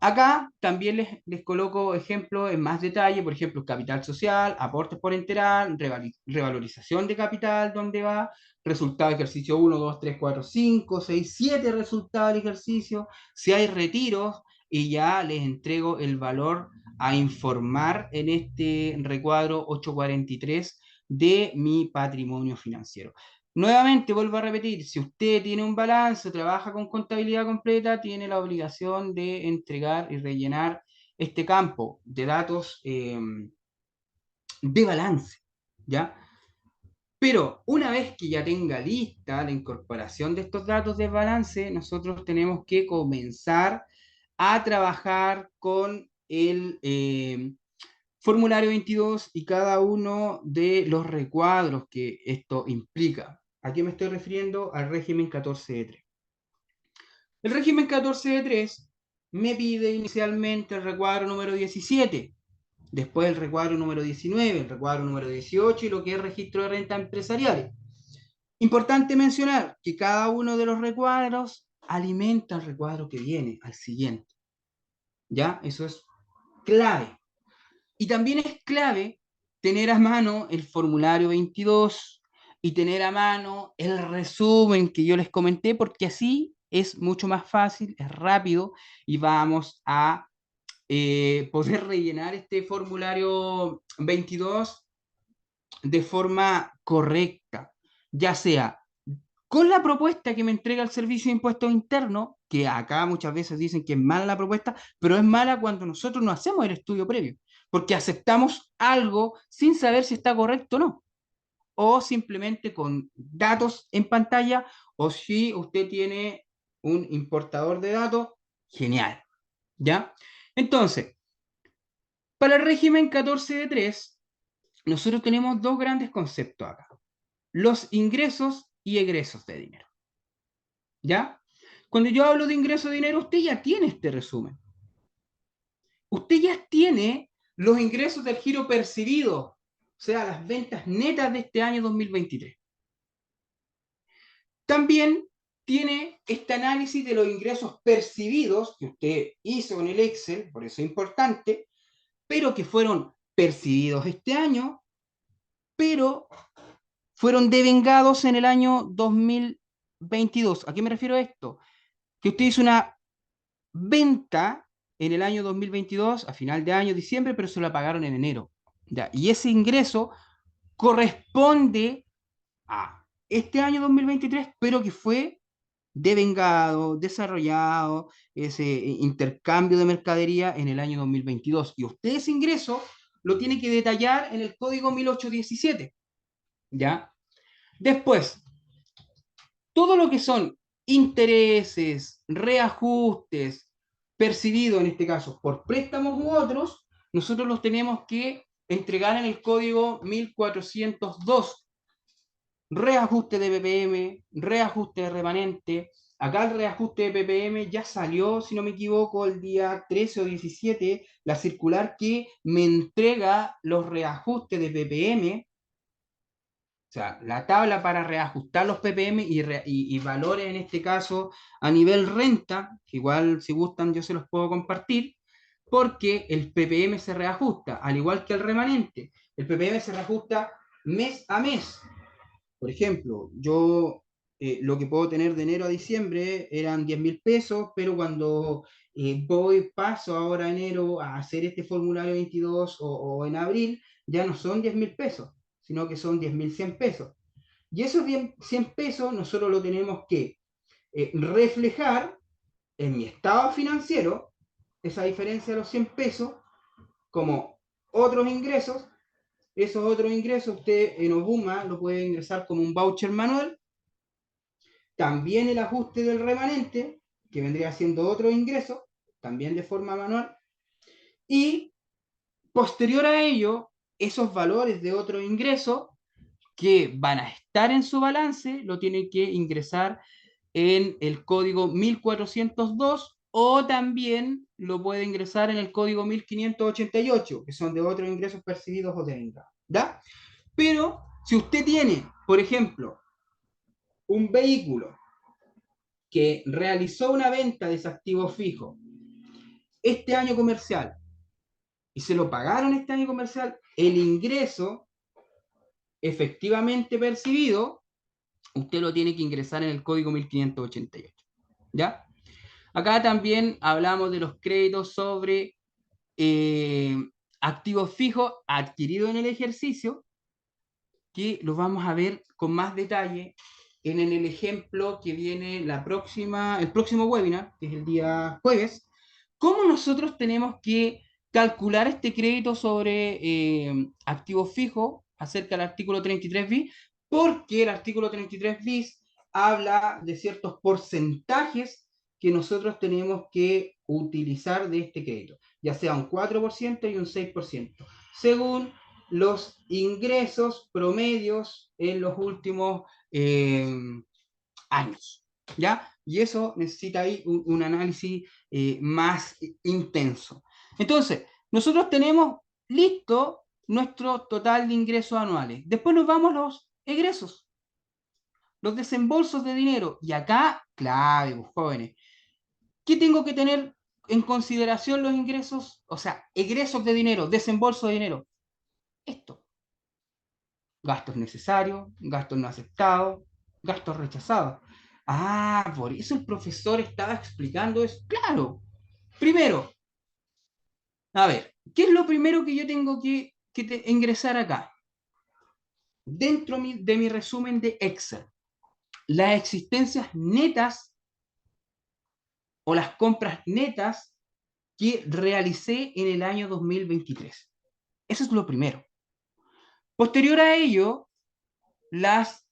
S2: acá también les coloco ejemplos en más detalle, por ejemplo, capital social, aportes por enterar, revalorización de capital, ¿dónde va? Resultado de ejercicio 1, 2, 3, 4, 5, 6, 7 resultados del ejercicio, si hay retiros, y ya les entrego el valor a informar en este recuadro 843 de mi patrimonio financiero. Nuevamente, vuelvo a repetir, si usted tiene un balance, trabaja con contabilidad completa, tiene la obligación de entregar y rellenar este campo de datos de balance, ¿ya? Pero una vez que ya tenga lista la incorporación de estos datos de balance, nosotros tenemos que comenzar a trabajar con el formulario 22 y cada uno de los recuadros que esto implica. ¿A qué me estoy refiriendo? Al régimen 14.3. El régimen 14.3 me pide inicialmente el recuadro número 17, después el recuadro número 19, el recuadro número 18 y lo que es registro de renta empresariales. Importante mencionar que cada uno de los recuadros alimenta el recuadro que viene, al siguiente. ¿Ya? Eso es clave. Y también es clave tener a mano el formulario 22 y tener a mano el resumen que yo les comenté, porque así es mucho más fácil, es rápido y vamos a poder rellenar este formulario 22 de forma correcta, ya sea con la propuesta que me entrega el Servicio de Impuestos Internos, que acá muchas veces dicen que es mala la propuesta, pero es mala cuando nosotros no hacemos el estudio previo, porque aceptamos algo sin saber si está correcto o no, o simplemente con datos en pantalla, o si usted tiene un importador de datos, genial, ¿ya? Entonces, para el régimen 14.3, nosotros tenemos dos grandes conceptos acá: los ingresos y egresos de dinero. ¿Ya? Cuando yo hablo de ingreso de dinero, usted ya tiene este resumen. Usted ya tiene los ingresos del giro percibido, o sea, las ventas netas de este año 2023. También tiene este análisis de los ingresos percibidos que usted hizo en el Excel, por eso es importante, pero que fueron percibidos este año, pero fueron devengados en el año 2022. ¿A qué me refiero a esto? Que usted hizo una venta en el año 2022, a final de año, diciembre, pero se la pagaron en enero. ¿Ya? Y ese ingreso corresponde a este año 2023, pero que fue devengado, desarrollado ese intercambio de mercadería en el año 2022. Y usted ese ingreso lo tiene que detallar en el código 1817. ¿Ya? Después, todo lo que son intereses, reajustes, percibidos en este caso por préstamos u otros, nosotros los tenemos que entregar en el código 1402. Reajuste de ppm, reajuste de remanente. Acá el reajuste de ppm ya salió, si no me equivoco, el día 13 o 17, la circular que me entrega los reajustes de ppm, o sea, la tabla para reajustar los ppm y valores en este caso a nivel renta, que igual si gustan yo se los puedo compartir, porque el ppm se reajusta, al igual que el remanente. El ppm se reajusta mes a mes. Por ejemplo, yo lo que puedo tener de enero a diciembre eran 10.000 pesos, pero cuando paso ahora a enero a hacer este formulario 22 o en abril, ya no son 10.000 pesos, sino que son 10.100 pesos. Y esos 100 pesos nosotros lo tenemos que reflejar en mi estado financiero, esa diferencia de los 100 pesos, como otros ingresos. Esos otros ingresos usted en Obuma lo puede ingresar como un voucher manual. También el ajuste del remanente, que vendría siendo otro ingreso, también de forma manual. Y posterior a ello, esos valores de otro ingreso que van a estar en su balance, lo tienen que ingresar en el código 1402 o también lo puede ingresar en el código 1588, que son de otros ingresos percibidos o devengados. ¿Ya? Pero si usted tiene, por ejemplo, un vehículo que realizó una venta de ese activo fijo este año comercial y se lo pagaron este año comercial, el ingreso efectivamente percibido, usted lo tiene que ingresar en el código 1588. ¿Ya? Acá también hablamos de los créditos sobre activos fijos adquiridos en el ejercicio, que los vamos a ver con más detalle en el ejemplo que viene el próximo webinar, que es el día jueves. ¿Cómo nosotros tenemos que calcular este crédito sobre activos fijos acerca del artículo 33 bis? Porque el artículo 33 bis habla de ciertos porcentajes que nosotros tenemos que utilizar de este crédito, ya sea un 4% y un 6%, según los ingresos promedios en los últimos años. ¿Ya? Y eso necesita ahí un análisis más intenso. Entonces, nosotros tenemos listo nuestro total de ingresos anuales. Después nos vamos a los egresos, los desembolsos de dinero. Y acá, clave, pues, jóvenes, ¿qué tengo que tener en consideración los ingresos? O sea, egresos de dinero, desembolso de dinero. Esto. Gastos necesarios, gastos no aceptados, gastos rechazados. Ah, por eso el profesor estaba explicando eso. Claro. Primero, a ver, ¿qué es lo primero que yo tengo que ingresar acá? Dentro de mi resumen de Excel, las existencias netas o las compras netas que realicé en el año 2023. Eso es lo primero. Posterior a ello, las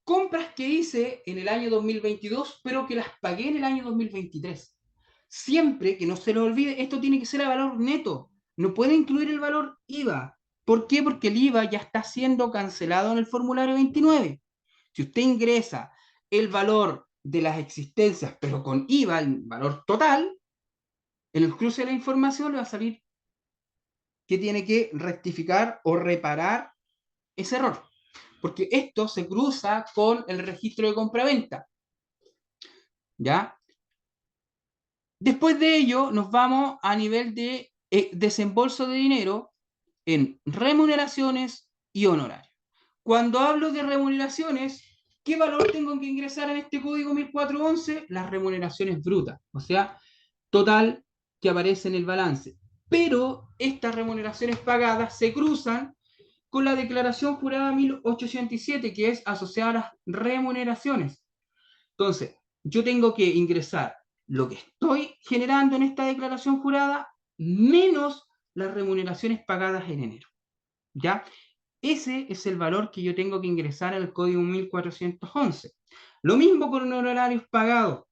S2: compras que hice en el año 2022, pero que las pagué en el año 2023. Siempre que no se lo olvide, esto tiene que ser a valor neto. No puede incluir el valor IVA. ¿Por qué? Porque el IVA ya está siendo cancelado en el formulario 29. Si usted ingresa el valor de las existencias, pero con IVA, el valor total, en el cruce de la información le va a salir que tiene que rectificar o reparar ese error, porque esto se cruza con el registro de compraventa. ¿Ya? Después de ello, nos vamos a nivel de desembolso de dinero en remuneraciones y honorarios. Cuando hablo de remuneraciones, ¿qué valor tengo que ingresar en este código 1411? Las remuneraciones brutas, o sea, total que aparece en el balance. Pero estas remuneraciones pagadas se cruzan con la declaración jurada 1807, que es asociada a las remuneraciones. Entonces, yo tengo que ingresar lo que estoy generando en esta declaración jurada menos las remuneraciones pagadas en enero. ¿Ya? Ese es el valor que yo tengo que ingresar al código 1411. Lo mismo con honorarios pagados.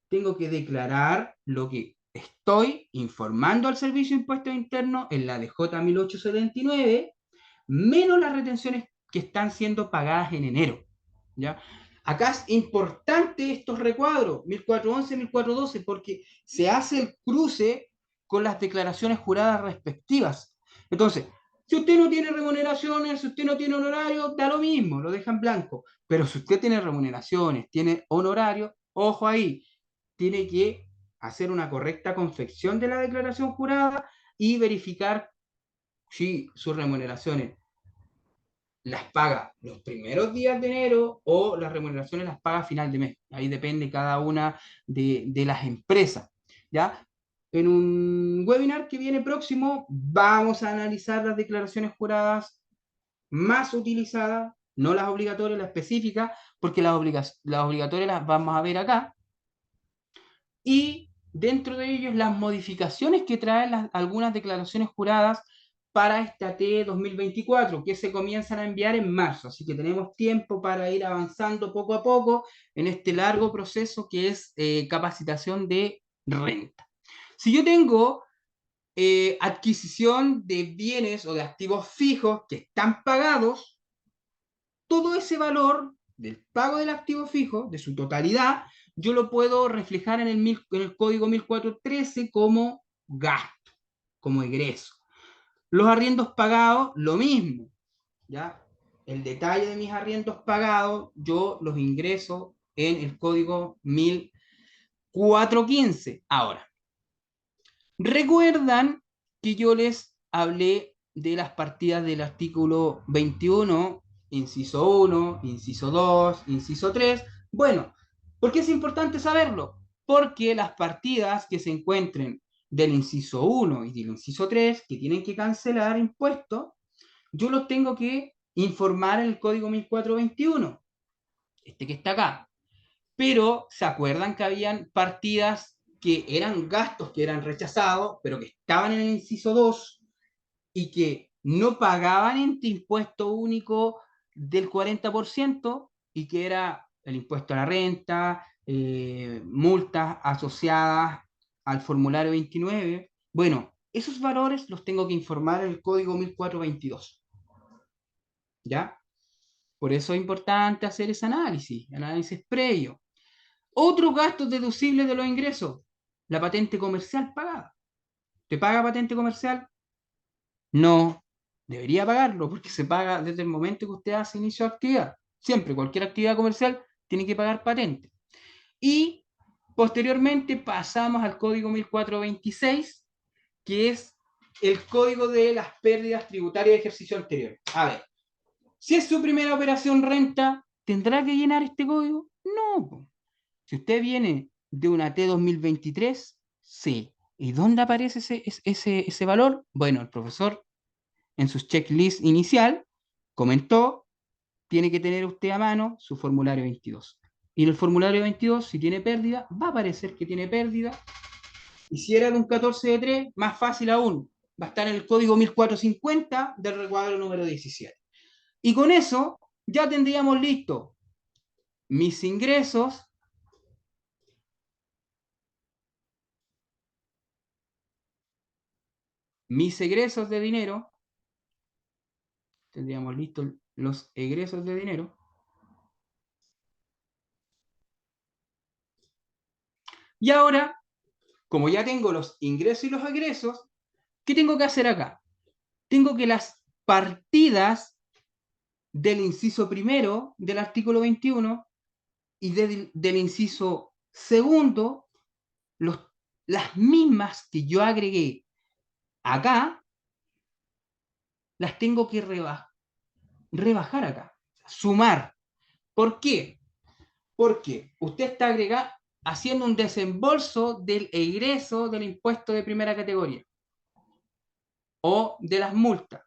S2: Tengo que declarar lo que estoy informando al Servicio de Impuestos Internos en la DJ 1879, menos las retenciones que están siendo pagadas en enero. ¿Ya? Acá es importante estos recuadros, 1411, 1412, porque se hace el cruce con las declaraciones juradas respectivas. Entonces, si usted no tiene remuneraciones, si usted no tiene honorario, da lo mismo, lo deja en blanco. Pero si usted tiene remuneraciones, tiene honorario, ojo ahí, tiene que hacer una correcta confección de la declaración jurada y verificar si sus remuneraciones las paga los primeros días de enero o las remuneraciones las paga a final de mes. Ahí depende cada una de las empresas. ¿Ya? En un webinar que viene próximo vamos a analizar las declaraciones juradas más utilizadas, no las obligatorias, las específicas, porque las obligatorias las vamos a ver acá. Y dentro de ellos las modificaciones que traen algunas declaraciones juradas para esta T 2024, que se comienzan a enviar en marzo. Así que tenemos tiempo para ir avanzando poco a poco en este largo proceso que es capacitación de renta. Si yo tengo adquisición de bienes o de activos fijos que están pagados, todo ese valor del pago del activo fijo, de su totalidad, yo lo puedo reflejar en el código 1413 como gasto, como egreso. Los arriendos pagados, lo mismo, ¿ya? El detalle de mis arriendos pagados, yo los ingreso en el código 1415. Ahora, recuerdan que yo les hablé de las partidas del artículo 21, inciso 1, inciso 2, inciso 3. Bueno, ¿por qué es importante saberlo? Porque las partidas que se encuentren del inciso 1 y del inciso 3, que tienen que cancelar impuestos, yo los tengo que informar en el código 1421, este que está acá. Pero se acuerdan que habían partidas que eran gastos que eran rechazados, pero que estaban en el inciso 2 y que no pagaban este impuesto único del 40% y que era el impuesto a la renta, multas asociadas al formulario 29. Bueno, esos valores los tengo que informar en el código 1422. ¿Ya? Por eso es importante hacer ese análisis previo. Otros gastos deducibles de los ingresos. La patente comercial pagada. ¿Te paga patente comercial? No. Debería pagarlo porque se paga desde el momento que usted hace inicio de actividad. Siempre, cualquier actividad comercial tiene que pagar patente. Y posteriormente pasamos al código 1426, que es el código de las pérdidas tributarias de ejercicio anterior. A ver, si es su primera operación renta, ¿tendrá que llenar este código? No. Si usted viene de una T 2023, sí. ¿Y dónde aparece ese valor? Bueno, el profesor en su checklist inicial comentó, tiene que tener usted a mano su formulario 22. Y en el formulario 22, si tiene pérdida, va a aparecer que tiene pérdida. Y si era de un 14 de 3, más fácil aún, va a estar en el código 1450 del recuadro número 17. Y con eso ya tendríamos listo mis ingresos, mis egresos de dinero, tendríamos listos los egresos de dinero. Y ahora, como ya tengo los ingresos y los egresos, ¿qué tengo que hacer acá? Tengo que las partidas del inciso primero del artículo 21 y del inciso segundo, las mismas que yo agregué acá, las tengo que rebajar acá, sumar. ¿Por qué? Porque usted está haciendo un desembolso del egreso del impuesto de primera categoría o de las multas.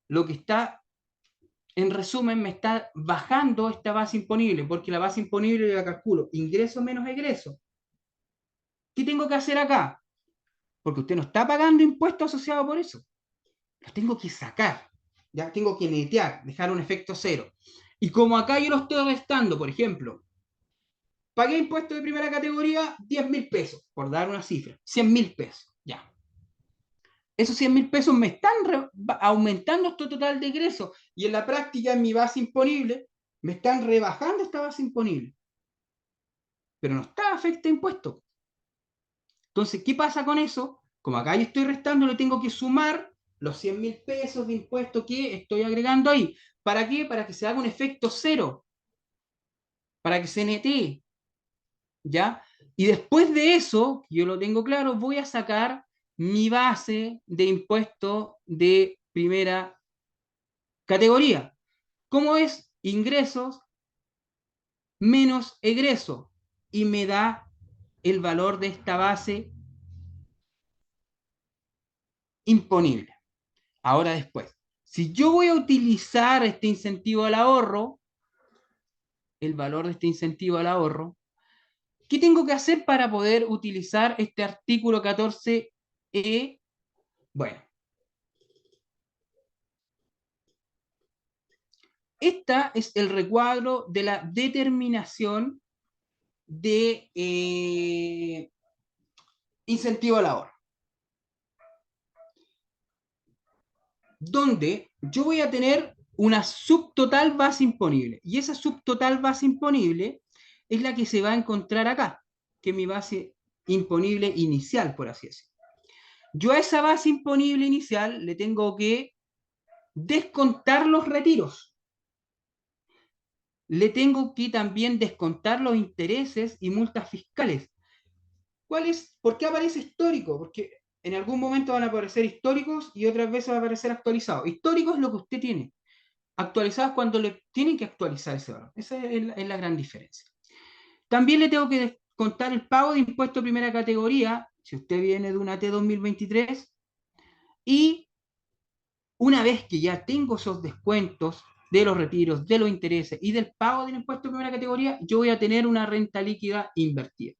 S2: Lo que está en resumen, me está bajando esta base imponible, porque la base imponible la calculo ingreso menos egreso. ¿Qué tengo que hacer acá? Porque usted no está pagando impuestos asociados por eso. Los tengo que sacar, ya tengo que netear, dejar un efecto cero. Y como acá yo lo estoy restando, por ejemplo, pagué impuestos de primera categoría 10.000 pesos, por dar una cifra, 100.000 pesos, ya. Esos 100.000 pesos me están aumentando este total de ingresos y en la práctica en mi base imponible me están rebajando esta base imponible. Pero no está afecta a impuestos. Entonces, ¿qué pasa con eso? Como acá yo estoy restando, le tengo que sumar los 100.000 pesos de impuesto que estoy agregando ahí. ¿Para qué? Para que se haga un efecto cero. Para que se netee. ¿Ya? Y después de eso, yo lo tengo claro, voy a sacar mi base de impuesto de primera categoría. ¿Cómo es? Ingresos menos egreso. Y me da el valor de esta base imponible. Ahora después, si yo voy a utilizar este incentivo al ahorro, el valor de este incentivo al ahorro, ¿qué tengo que hacer para poder utilizar este artículo 14E? Bueno, esta es el recuadro de la determinación de incentivo al ahorro, donde yo voy a tener una subtotal base imponible. Y esa subtotal base imponible es la que se va a encontrar acá, que es mi base imponible inicial, por así decirlo. Yo a esa base imponible inicial le tengo que descontar los retiros. Le tengo que también descontar los intereses y multas fiscales. ¿Por qué aparece histórico? Porque en algún momento van a aparecer históricos y otras veces va a aparecer actualizados. Histórico es lo que usted tiene. Actualizados cuando le tienen que actualizar ese valor. Esa es la gran diferencia. También le tengo que descontar el pago de impuesto de primera categoría, si usted viene de una T 2023, y una vez que ya tengo esos descuentos de los retiros, de los intereses y del pago del impuesto de primera categoría, yo voy a tener una renta líquida invertida.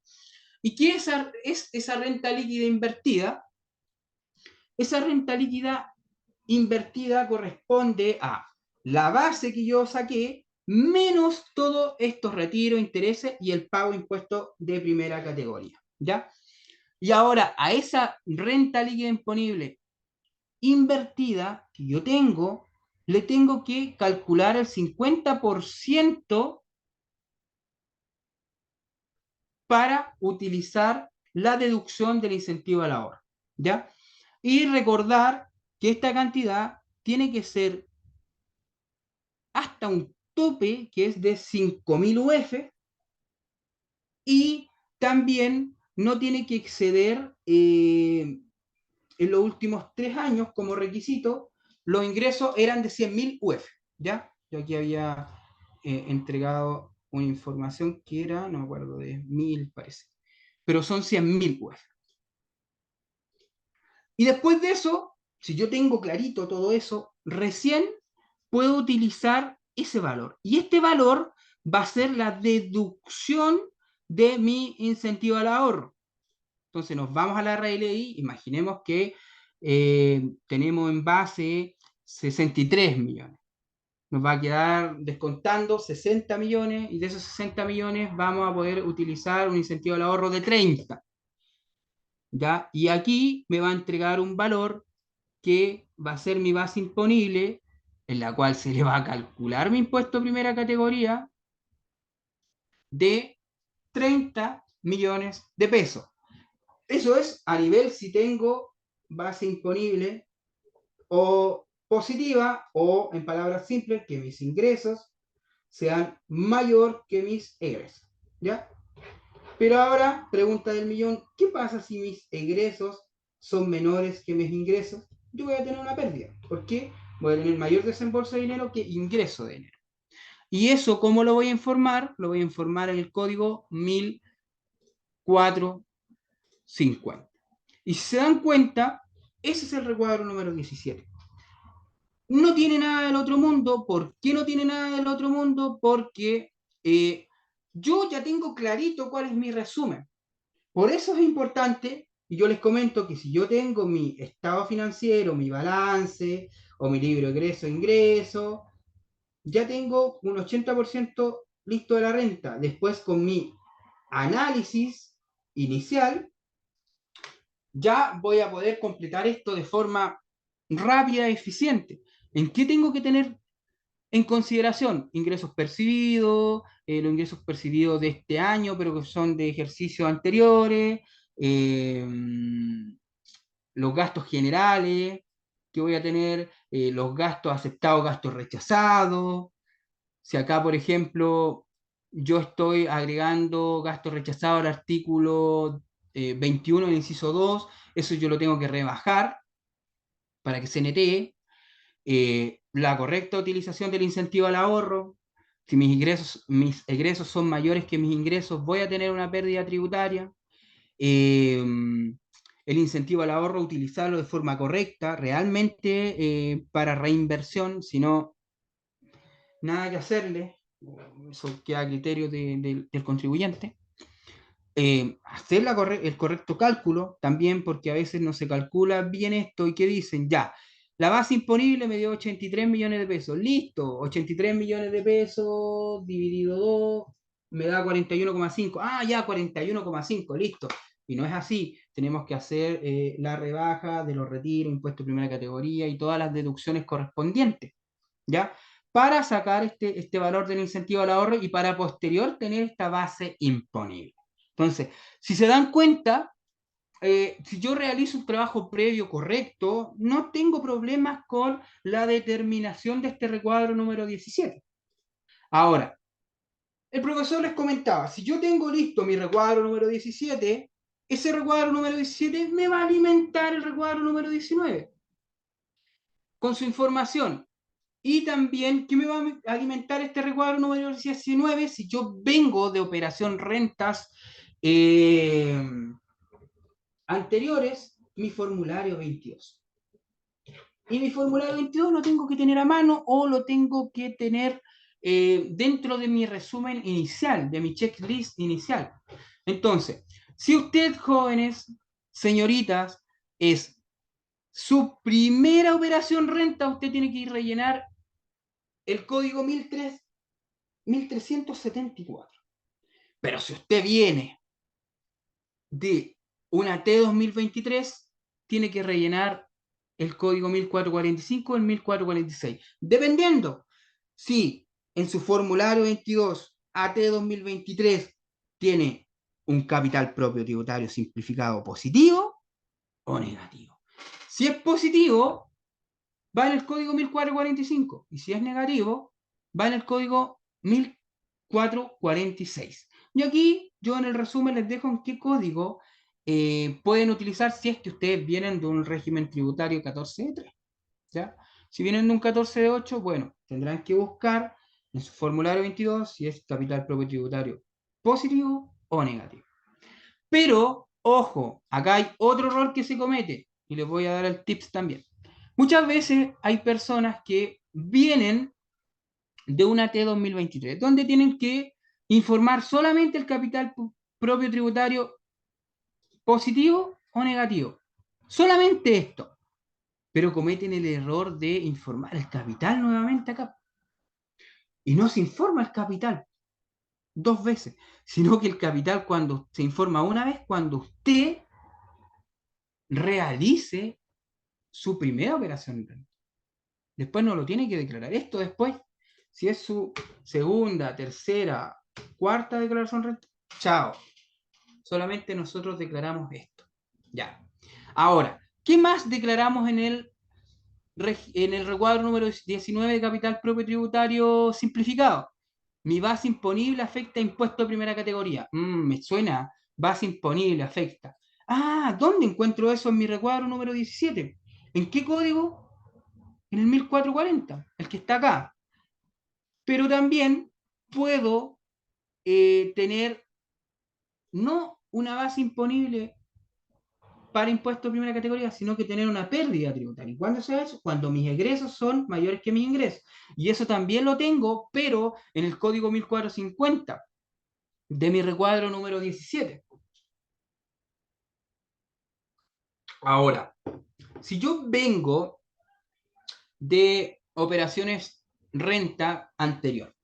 S2: ¿Y qué es esa renta líquida invertida? Esa renta líquida invertida corresponde a la base que yo saqué menos todos estos retiros, intereses y el pago de impuestos de primera categoría. ¿Ya? Y ahora a esa renta líquida imponible invertida que yo tengo, le tengo que calcular el 50% para utilizar la deducción del incentivo al ahorro. ¿Ya? Y recordar que esta cantidad tiene que ser hasta un tope que es de 5.000 UF y también no tiene que exceder en los últimos 3 años como requisito, los ingresos eran de 100.000 UF. ¿Ya? Yo aquí había entregado una información que era, no me acuerdo, de 1.000 parece, pero son 100.000 UF. Y después de eso, si yo tengo clarito todo eso, recién puedo utilizar ese valor. Y este valor va a ser la deducción de mi incentivo al ahorro. Entonces nos vamos a la RLI, imaginemos que tenemos en base 63 millones. Nos va a quedar descontando 60 millones y de esos 60 millones vamos a poder utilizar un incentivo al ahorro de 30. ¿Ya? Y aquí me va a entregar un valor que va a ser mi base imponible, en la cual se le va a calcular mi impuesto de primera categoría de 30 millones de pesos. Eso es a nivel si tengo base imponible o positiva o, en palabras simples, que mis ingresos sean mayor que mis egresos. ¿Ya? Pero ahora, pregunta del millón, ¿qué pasa si mis egresos son menores que mis ingresos? Yo voy a tener una pérdida. ¿Por qué? Voy a tener mayor desembolso de dinero que ingreso de dinero. ¿Y eso cómo lo voy a informar? Lo voy a informar en el código 1450. Y si se dan cuenta, ese es el recuadro número 17. No tiene nada del otro mundo. ¿Por qué no tiene nada del otro mundo? Porque yo ya tengo clarito cuál es mi resumen. Por eso es importante, y yo les comento que si yo tengo mi estado financiero, mi balance o mi libro de egreso, ya tengo un 80% listo de la renta. Después con mi análisis inicial, ya voy a poder completar esto de forma rápida y eficiente. ¿En qué tengo que tener en consideración? Ingresos percibidos, los ingresos percibidos de este año, pero que son de ejercicios anteriores, eh, los gastos generales que voy a tener, los gastos aceptados, gastos rechazados. Si acá, por ejemplo, yo estoy agregando gastos rechazados al artículo 21 del inciso 2, eso yo lo tengo que rebajar para que se netee. La correcta utilización del incentivo al ahorro. Si mis egresos son mayores que mis ingresos, voy a tener una pérdida tributaria. Eh, el incentivo al ahorro, utilizarlo de forma correcta, realmente para reinversión, si no, nada que hacerle. Eso queda a criterio del contribuyente. Hacer el correcto cálculo también, porque a veces no se calcula bien esto y que dicen, ya, la base imponible me dio 83 millones de pesos, listo, 83 millones de pesos dividido 2 me da 41,5, ya, 41,5, listo. Y no es así, tenemos que hacer la rebaja de los retiros, impuestos de primera categoría y todas las deducciones correspondientes, ¿ya? Para sacar este valor del incentivo al ahorro y para posterior tener esta base imponible. Entonces, si se dan cuenta, si yo realizo un trabajo previo correcto, no tengo problemas con la determinación de este recuadro número 17. Ahora, el profesor les comentaba, si yo tengo listo mi recuadro número 17, ese recuadro número 17 me va a alimentar el recuadro número 19 con su información. Y también, ¿qué me va a alimentar este recuadro número 19 si yo vengo de operación rentas eh, anteriores? Mi formulario 22. Y mi formulario 22 lo tengo que tener a mano o lo tengo que tener dentro de mi resumen inicial, de mi checklist inicial. Entonces, si usted, jóvenes, señoritas, es su primera operación renta, usted tiene que ir a rellenar el código 1374. Pero si usted viene de una T2023, tiene que rellenar el código 1445 o el 1446. Dependiendo si en su formulario 22 AT 2023 tiene un capital propio tributario simplificado positivo o negativo. Si es positivo, va en el código 1445 y si es negativo, va en el código 1446. Y aquí yo en el resumen les dejo en qué código pueden utilizar si es que ustedes vienen de un régimen tributario 14 de 3. ¿Ya? Si vienen de un 14 de 8, bueno, tendrán que buscar en su formulario 22 si es capital propio tributario positivo o negativo. Pero, ojo, acá hay otro error que se comete y les voy a dar el tips también. Muchas veces hay personas que vienen de una T2023, donde tienen que informar solamente el capital propio tributario positivo o negativo. Solamente esto. Pero cometen el error de informar el capital nuevamente acá. Y no se informa el capital dos veces, sino que el capital cuando se informa una vez, cuando usted realice su primera operación. Después no lo tiene que declarar. Esto después, si es su segunda, tercera, cuarta declaración renta, chao. Solamente nosotros declaramos esto. Ya. Ahora, ¿qué más declaramos en el recuadro número 19 de capital propio tributario simplificado? Mi base imponible afecta impuesto de primera categoría. Me suena, base imponible afecta. ¿Dónde encuentro eso en mi recuadro número 17? ¿En qué código? En el 1440, el que está acá. Pero también puedo tener no una base imponible para impuestos de primera categoría, sino que tener una pérdida tributaria. ¿Y cuándo se hace eso? Cuando mis egresos son mayores que mis ingresos. Y eso también lo tengo, pero en el código 1450 de mi recuadro número 17. Ahora, si yo vengo de operaciones renta anterior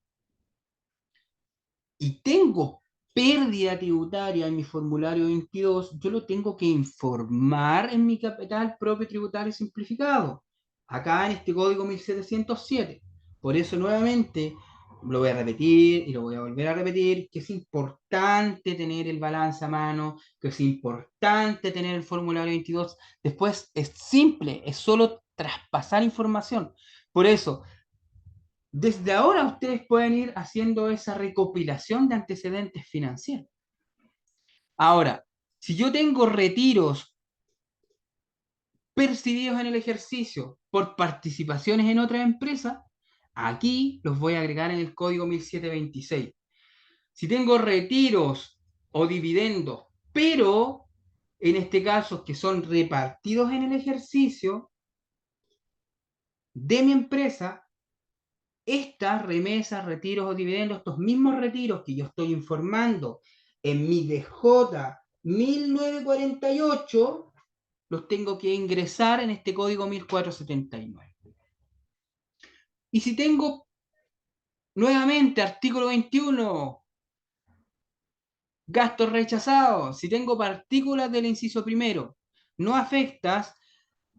S2: y tengo pérdida tributaria en mi formulario 22, yo lo tengo que informar en mi capital propio tributario simplificado, acá en este código 1707. Por eso nuevamente lo voy a repetir y lo voy a volver a repetir, que es importante tener el balance a mano, que es importante tener el formulario 22. Después es simple, es solo traspasar información. Por eso, desde ahora ustedes pueden ir haciendo esa recopilación de antecedentes financieros. Ahora, si yo tengo retiros percibidos en el ejercicio por participaciones en otras empresas, aquí los voy a agregar en el código 1726. Si tengo retiros o dividendos, pero en este caso que son repartidos en el ejercicio de mi empresa, estas remesas, retiros o dividendos, estos mismos retiros que yo estoy informando en mi DJ 1948, los tengo que ingresar en este código 1479. Y si tengo nuevamente artículo 21, gastos rechazados, si tengo partículas del inciso primero, no afectas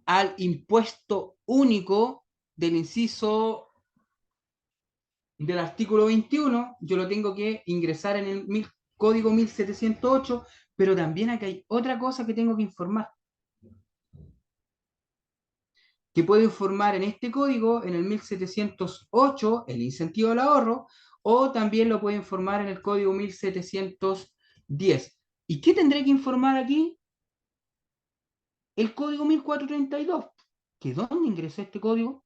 S2: al impuesto único del inciso del artículo 21, yo lo tengo que ingresar en el código 1708, pero también aquí hay otra cosa que tengo que informar, que puedo informar en este código, en el 1708, el incentivo al ahorro, o también lo puedo informar en el código 1710. ¿Y qué tendré que informar aquí? El código 1432. ¿Que dónde ingresé este código?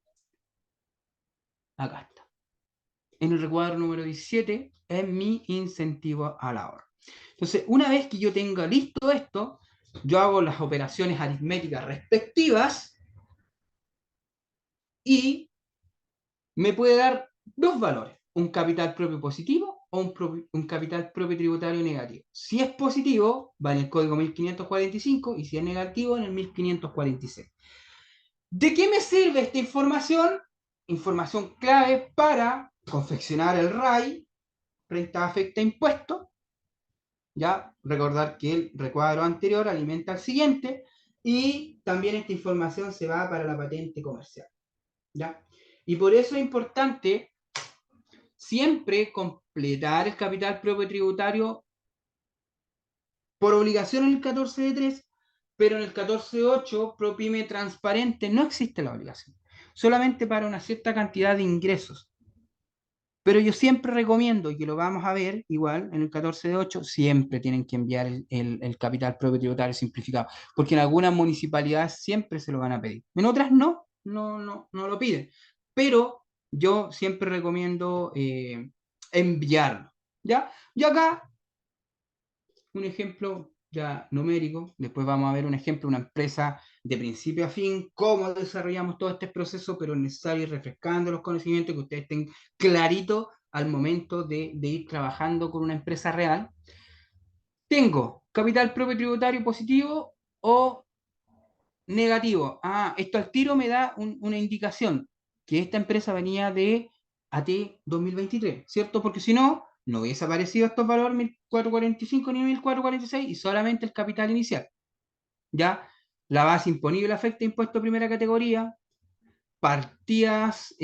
S2: Acá está. En el recuadro número 17, en mi incentivo al ahorro. Entonces, una vez que yo tenga listo esto, yo hago las operaciones aritméticas respectivas y me puede dar dos valores, un capital propio positivo o un capital propio tributario negativo. Si es positivo, va en el código 1545 y si es negativo, en el 1546. ¿De qué me sirve esta información? Información clave para confeccionar el RAI, renta afecta impuesto. Ya recordar que el recuadro anterior alimenta al siguiente y también esta información se va para la patente comercial. ¿Ya? Y por eso es importante siempre completar el capital propio tributario por obligación en el 14 de 3, pero en el 14 de 8, ProPyme transparente, no existe la obligación. Solamente para una cierta cantidad de ingresos. Pero yo siempre recomiendo, y que lo vamos a ver igual en el 14 de 8, siempre tienen que enviar el capital propio tributario simplificado, porque en algunas municipalidades siempre se lo van a pedir. En otras no lo piden. Pero yo siempre recomiendo enviarlo. ¿Ya? Y acá, un ejemplo ya numérico, después vamos a ver un ejemplo, una empresa de principio a fin, cómo desarrollamos todo este proceso, pero es necesario ir refrescando los conocimientos, que ustedes estén claritos al momento de ir trabajando con una empresa real. Tengo capital propio tributario positivo o negativo. Esto al tiro me da una indicación que esta empresa venía de AT 2023, ¿cierto? Porque si no, no hubiese aparecido estos valores 1445 ni 1446 y solamente el capital inicial. ¿Ya? La base imponible afecta impuesto de primera categoría, partidas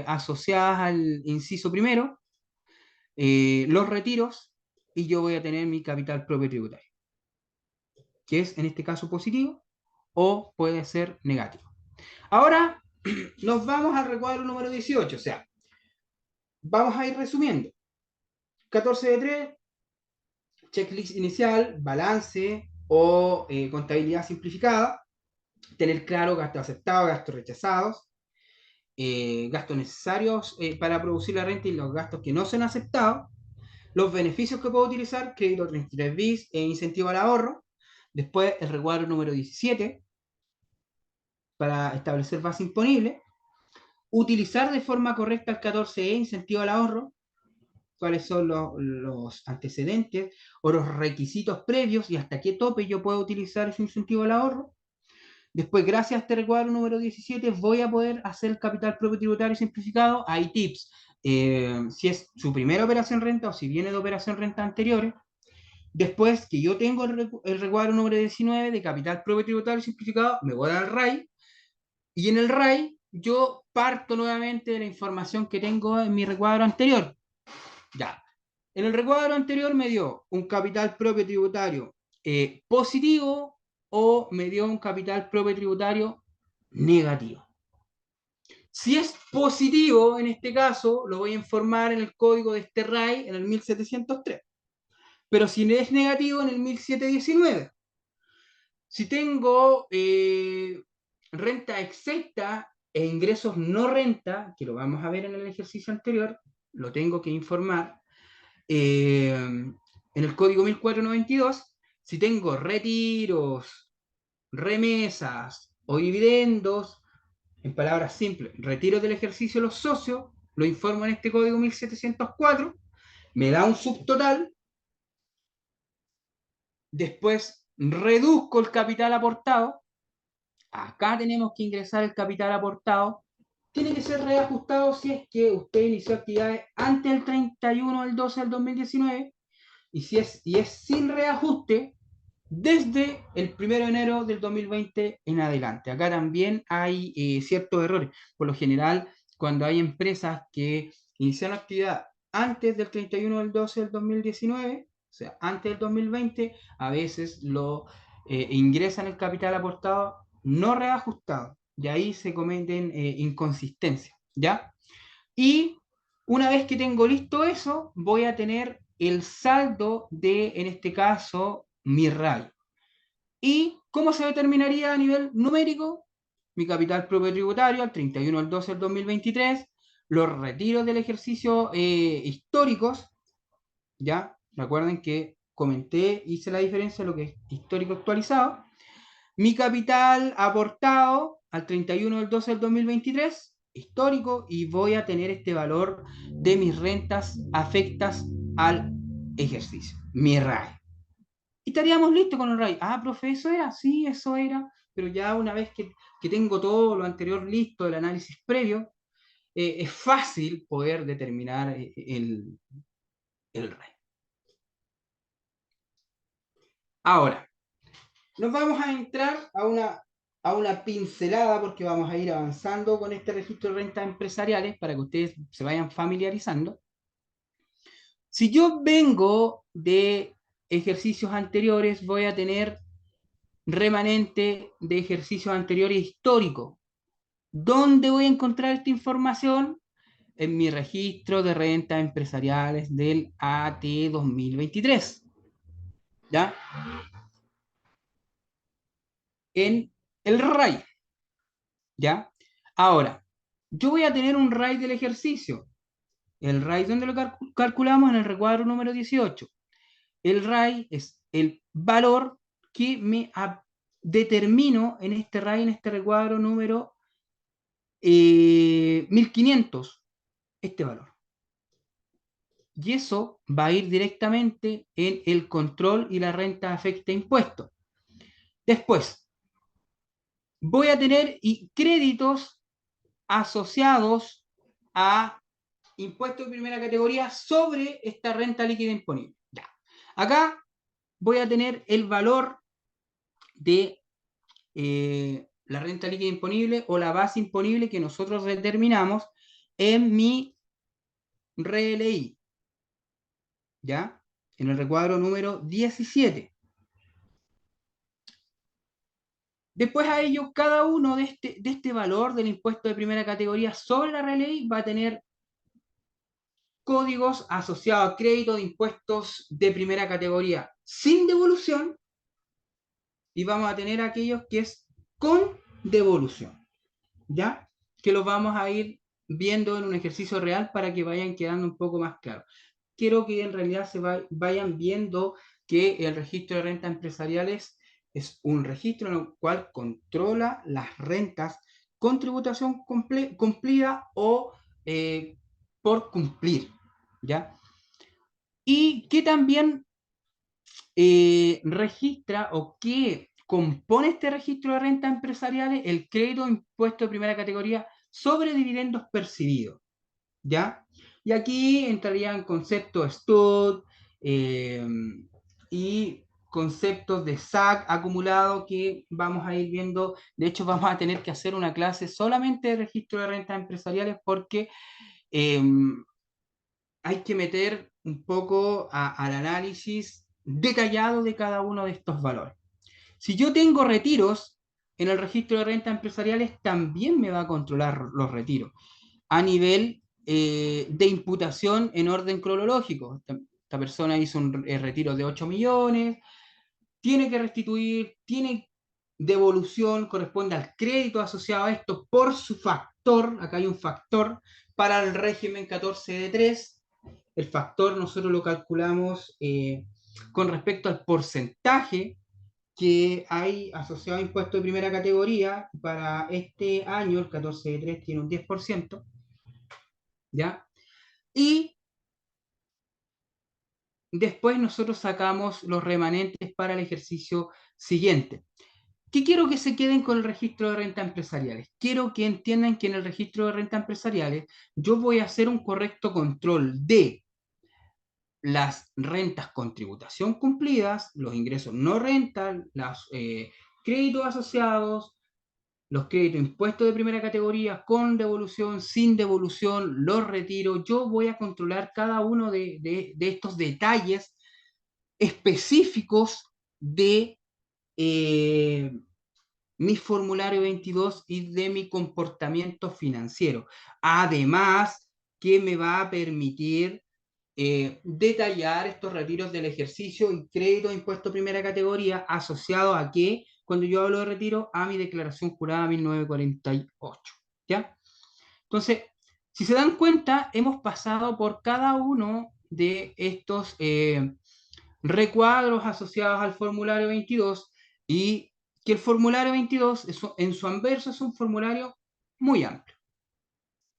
S2: asociadas al inciso primero, los retiros, y yo voy a tener mi capital propio tributario, que es en este caso positivo o puede ser negativo. Ahora nos vamos al recuadro número 18, o sea, vamos a ir resumiendo. 14 de 3, checklist inicial, balance o contabilidad simplificada, tener claro gastos aceptados, gastos rechazados, gastos necesarios para producir la renta y los gastos que no son aceptados, los beneficios que puedo utilizar, crédito 33 bis e incentivo al ahorro, Después el recuadro número 17, para establecer base imponible. Utilizar de forma correcta el 14E, incentivo al ahorro. Cuáles son los antecedentes o los requisitos previos y hasta qué tope yo puedo utilizar ese incentivo al ahorro. Después, gracias a este recuadro número 17, voy a poder hacer el capital propio tributario simplificado. Hay tips. Si es su primera operación renta o si viene de operación renta anteriores. Después que yo tengo el recuadro número 19 de capital propio tributario simplificado, me voy al RAI. Y en el RAI yo parto nuevamente de la información que tengo en mi recuadro anterior. Ya. En el recuadro anterior me dio un capital propio tributario positivo o me dio un capital propio tributario negativo. Si es positivo, en este caso, lo voy a informar en el código de este RAI en el 1703. Pero si es negativo, en el 1719. Si tengo renta exenta e ingresos no renta, que lo vamos a ver en el ejercicio anterior, lo tengo que informar en el código 1492. Si tengo retiros, remesas o dividendos, en palabras simples, retiros del ejercicio de los socios, lo informo en este código 1704, me da un subtotal, después reduzco el capital aportado, acá tenemos que ingresar el capital aportado, tiene que ser reajustado si es que usted inició actividades antes del 31 del 12 del 2019, y es sin reajuste desde el 1 de enero del 2020 en adelante. Acá también hay ciertos errores. Por lo general, cuando hay empresas que inician actividad antes del 31 del 12 del 2019, o sea, antes del 2020, a veces lo ingresan el capital aportado no reajustado. Y ahí se cometen inconsistencias, ¿ya? Y una vez que tengo listo eso, voy a tener el saldo de, en este caso, mi RAI. ¿Y cómo se determinaría a nivel numérico? Mi capital propio tributario al 31 del 12 del 2023, los retiros del ejercicio históricos, ¿ya? Recuerden que comenté, hice la diferencia de lo que es histórico actualizado. Mi capital aportado al 31 del 12 del 2023, histórico, y voy a tener este valor de mis rentas afectas al ejercicio, mi RAE. Y estaríamos listos con el RAI. Ah, profe, ¿eso era? Sí, eso era. Pero ya una vez que tengo todo lo anterior listo, el análisis previo, es fácil poder determinar el RAI. Ahora, nos vamos a entrar a una pincelada porque vamos a ir avanzando con este registro de rentas empresariales para que ustedes se vayan familiarizando. Si yo vengo de ejercicios anteriores, voy a tener remanente de ejercicios anteriores históricos. ¿Dónde voy a encontrar esta información? En mi registro de rentas empresariales del AT 2023. ¿Ya? En el RAI. ¿Ya? Ahora, yo voy a tener un RAI del ejercicio. El RAI, ¿dónde lo calculamos? En el recuadro número 18. El RAI es el valor que me determino en este RAI, en este recuadro número 1500, este valor. Y eso va a ir directamente en el control y la renta afecta impuestos. Después, voy a tener créditos asociados a impuestos de primera categoría sobre esta renta líquida imponible. Ya. Acá voy a tener el valor de la renta líquida imponible o la base imponible que nosotros determinamos en mi RLI, ¿ya? En el recuadro número 17. Después a ello, cada uno de este valor del impuesto de primera categoría sobre la RLI va a tener códigos asociados a crédito de impuestos de primera categoría sin devolución y vamos a tener aquellos que es con devolución, ¿ya? Que los vamos a ir viendo en un ejercicio real para que vayan quedando un poco más claros. Quiero que en realidad se vayan viendo que el registro de rentas empresariales Es un registro en el cual controla las rentas con tributación cumplida o por cumplir, ¿ya? Y que también registra o que compone este registro de rentas empresariales el crédito de impuesto de primera categoría sobre dividendos percibidos, ¿ya? Y aquí entrarían conceptos STUD y conceptos de SAC acumulado que vamos a ir viendo. De hecho, vamos a tener que hacer una clase solamente de registro de rentas empresariales porque eh, hay que meter un poco al análisis detallado de cada uno de estos valores. Si yo tengo retiros en el registro de rentas empresariales, también me va a controlar los retiros a nivel de imputación en orden cronológico. Esta persona hizo un retiro de 8 millones, tiene que restituir, tiene devolución, corresponde al crédito asociado a esto por su factor, acá hay un factor para el régimen 14 de 3. El factor nosotros lo calculamos con respecto al porcentaje que hay asociado a impuesto de primera categoría. Para este año el 14 de 3 tiene un 10%, ¿ya? Y después nosotros sacamos los remanentes para el ejercicio siguiente. ¿Qué quiero que se queden con el registro de rentas empresariales? Quiero que entiendan que en el registro de rentas empresariales yo voy a hacer un correcto control de las rentas con tributación cumplidas, los ingresos no renta, los créditos asociados, los créditos impuestos de primera categoría con devolución, sin devolución, los retiros. Yo voy a controlar cada uno de estos detalles específicos de mi formulario 22 y de mi comportamiento financiero. Además, que me va a permitir detallar estos retiros del ejercicio y crédito de impuesto primera categoría asociado a que, cuando yo hablo de retiro, a mi declaración jurada 1948. ¿Ya? Entonces, si se dan cuenta, hemos pasado por cada uno de estos recuadros asociados al formulario 22 y que el formulario 22 en su anverso es un formulario muy amplio,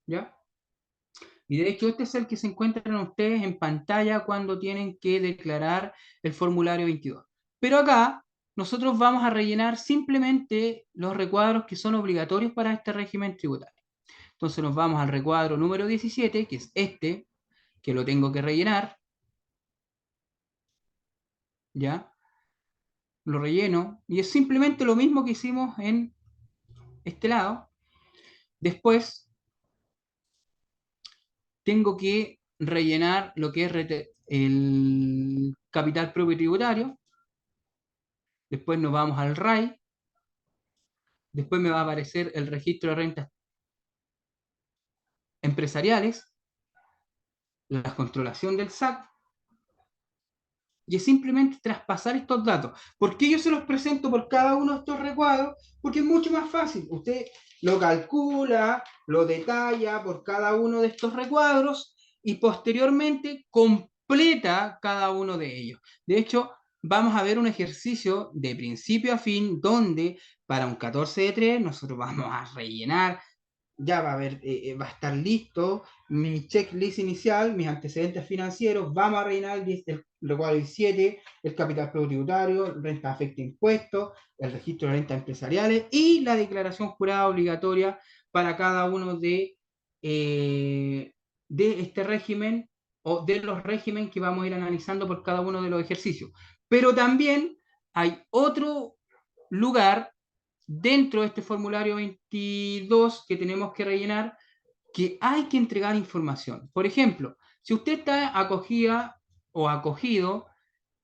S2: ¿ya? Y de hecho este es el que se encuentran ustedes en pantalla cuando tienen que declarar el formulario 22. Pero acá nosotros vamos a rellenar simplemente los recuadros que son obligatorios para este régimen tributario. Entonces nos vamos al recuadro número 17, que es este, que lo tengo que rellenar, ¿ya? Lo relleno y es simplemente lo mismo que hicimos en este lado. Después tengo que rellenar lo que es el capital propio tributario. Después nos vamos al RAI. Después me va a aparecer el registro de rentas empresariales, la controlación del SAC, y es simplemente traspasar estos datos. ¿Por qué yo se los presento por cada uno de estos recuadros? Porque es mucho más fácil. Usted lo calcula, lo detalla por cada uno de estos recuadros y posteriormente completa cada uno de ellos. De hecho, vamos a ver un ejercicio de principio a fin donde para un 14 de 3 nosotros vamos a rellenar, ya va a haber, va a estar listo mi checklist inicial, mis antecedentes financieros, vamos a rellenar el recuadro 17, el capital propio tributario, renta afecta impuestos, el registro de rentas empresariales y la declaración jurada obligatoria para cada uno de este régimen o de los regímenes que vamos a ir analizando por cada uno de los ejercicios. Pero también hay otro lugar dentro de este formulario 22 que tenemos que rellenar, que hay que entregar información. Por ejemplo, si usted está acogida o acogido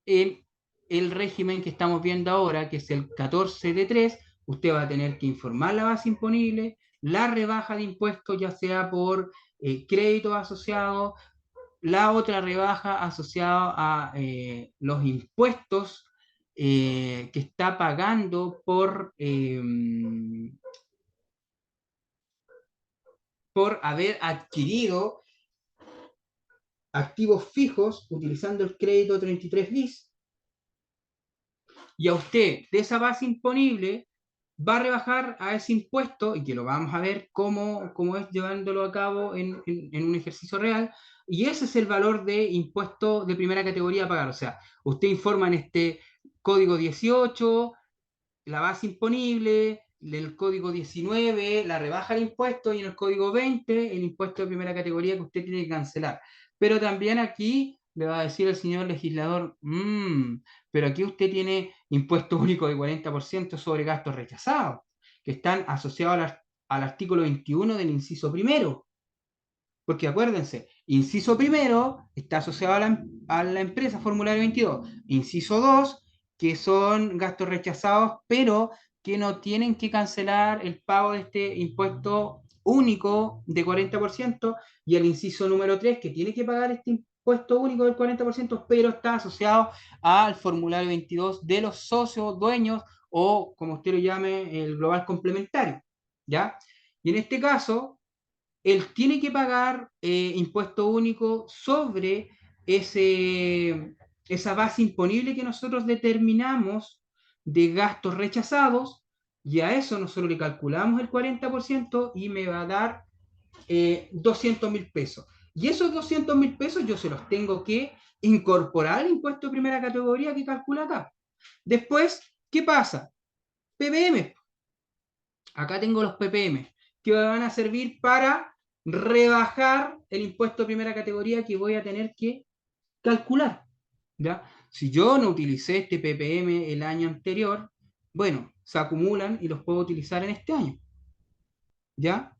S2: en el régimen que estamos viendo ahora, que es el 14 de 3, usted va a tener que informar la base imponible, la rebaja de impuestos, ya sea por créditos asociados, la otra rebaja asociada a los impuestos que está pagando por haber adquirido activos fijos utilizando el crédito 33 bis. Y a usted, de esa base imponible, va a rebajar a ese impuesto, y que lo vamos a ver cómo es llevándolo a cabo en un ejercicio real, y ese es el valor de impuesto de primera categoría a pagar. O sea, usted informa en este código 18, la base imponible, el código 19, la rebaja del impuesto, y en el código 20, el impuesto de primera categoría que usted tiene que cancelar. Pero también aquí le va a decir el señor legislador, pero aquí usted tiene impuesto único de 40% sobre gastos rechazados, que están asociados al artículo 21 del inciso primero. Porque acuérdense, inciso primero está asociado a la empresa formulario 22. Inciso 2, que son gastos rechazados, pero que no tienen que cancelar el pago de este impuesto único de 40%. Y el inciso número 3, que tiene que pagar este impuesto único del 40%, pero está asociado al formulario 22 de los socios, dueños, o como usted lo llame, el global complementario. ¿Ya? Y en este caso, él tiene que pagar impuesto único sobre esa base imponible que nosotros determinamos de gastos rechazados, y a eso nosotros le calculamos el 40% y me va a dar 200.000 pesos. Y esos 200.000 pesos yo se los tengo que incorporar al impuesto de primera categoría que calcula acá. Después, ¿qué pasa? PPM. Acá tengo los PPM, que van a servir para rebajar el impuesto de primera categoría que voy a tener que calcular. ¿Ya? Si yo no utilicé este PPM el año anterior, bueno, se acumulan y los puedo utilizar en este año. ¿Ya?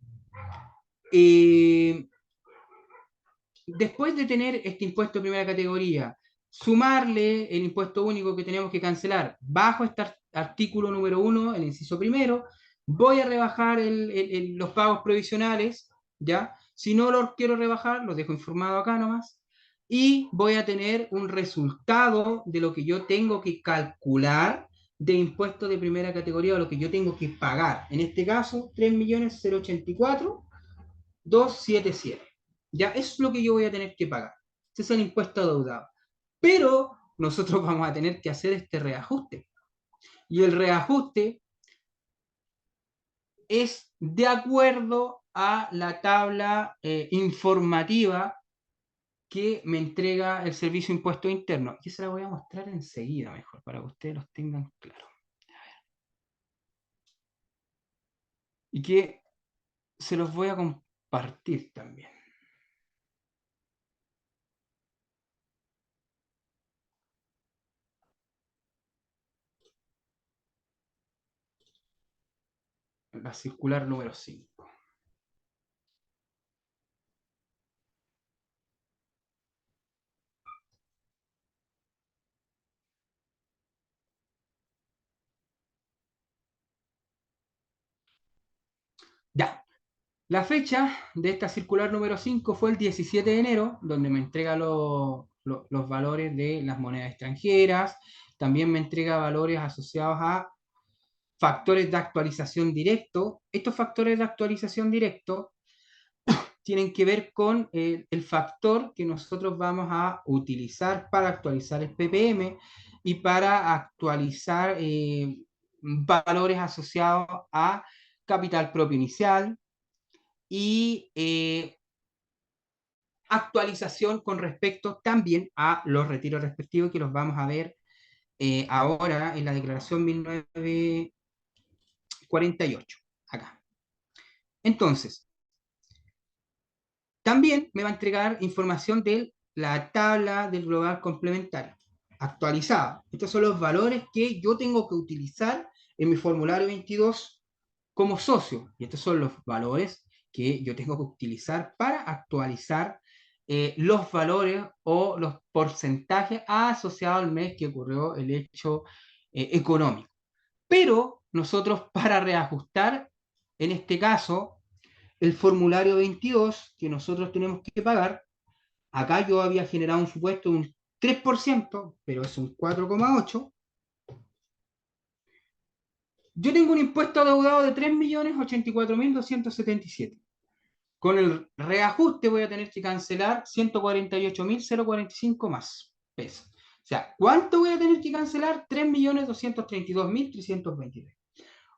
S2: Después de tener este impuesto de primera categoría, sumarle el impuesto único que tenemos que cancelar bajo este artículo número 1, el inciso primero, voy a rebajar los pagos provisionales, ¿ya? Si no los quiero rebajar, los dejo informado acá nomás, y voy a tener un resultado de lo que yo tengo que calcular de impuesto de primera categoría, o lo que yo tengo que pagar. En este caso, 3.084.277. Ya, eso es lo que yo voy a tener que pagar. Ese es el impuesto adeudado. Pero nosotros vamos a tener que hacer este reajuste. Y el reajuste es de acuerdo a la tabla informativa que me entrega el Servicio de Impuesto Interno. Y esa la voy a mostrar enseguida mejor, para que ustedes los tengan claro. Y que se los voy a compartir también. La circular número 5. Ya. La fecha de esta circular número 5 fue el 17 de enero, donde me entrega los valores de las monedas extranjeras, también me entrega valores asociados a factores de actualización directo. Estos factores de actualización directo tienen que ver con el factor que nosotros vamos a utilizar para actualizar el PPM y para actualizar valores asociados a capital propio inicial y actualización con respecto también a los retiros respectivos, que los vamos a ver ahora en la declaración 1948, acá. Entonces, también me va a entregar información de la tabla del global complementario actualizada. Estos son los valores que yo tengo que utilizar en mi formulario 22 como socio. Y estos son los valores que yo tengo que utilizar para actualizar los valores o los porcentajes asociados al mes que ocurrió el hecho económico. Pero nosotros, para reajustar, en este caso, el formulario 22 que nosotros tenemos que pagar, acá yo había generado un supuesto de un 3%, pero es un 4,8%. Yo tengo un impuesto adeudado de 3.084.277. Con el reajuste voy a tener que cancelar 148.045 más pesos. sea, ¿cuánto voy a tener que cancelar? 3.232.323.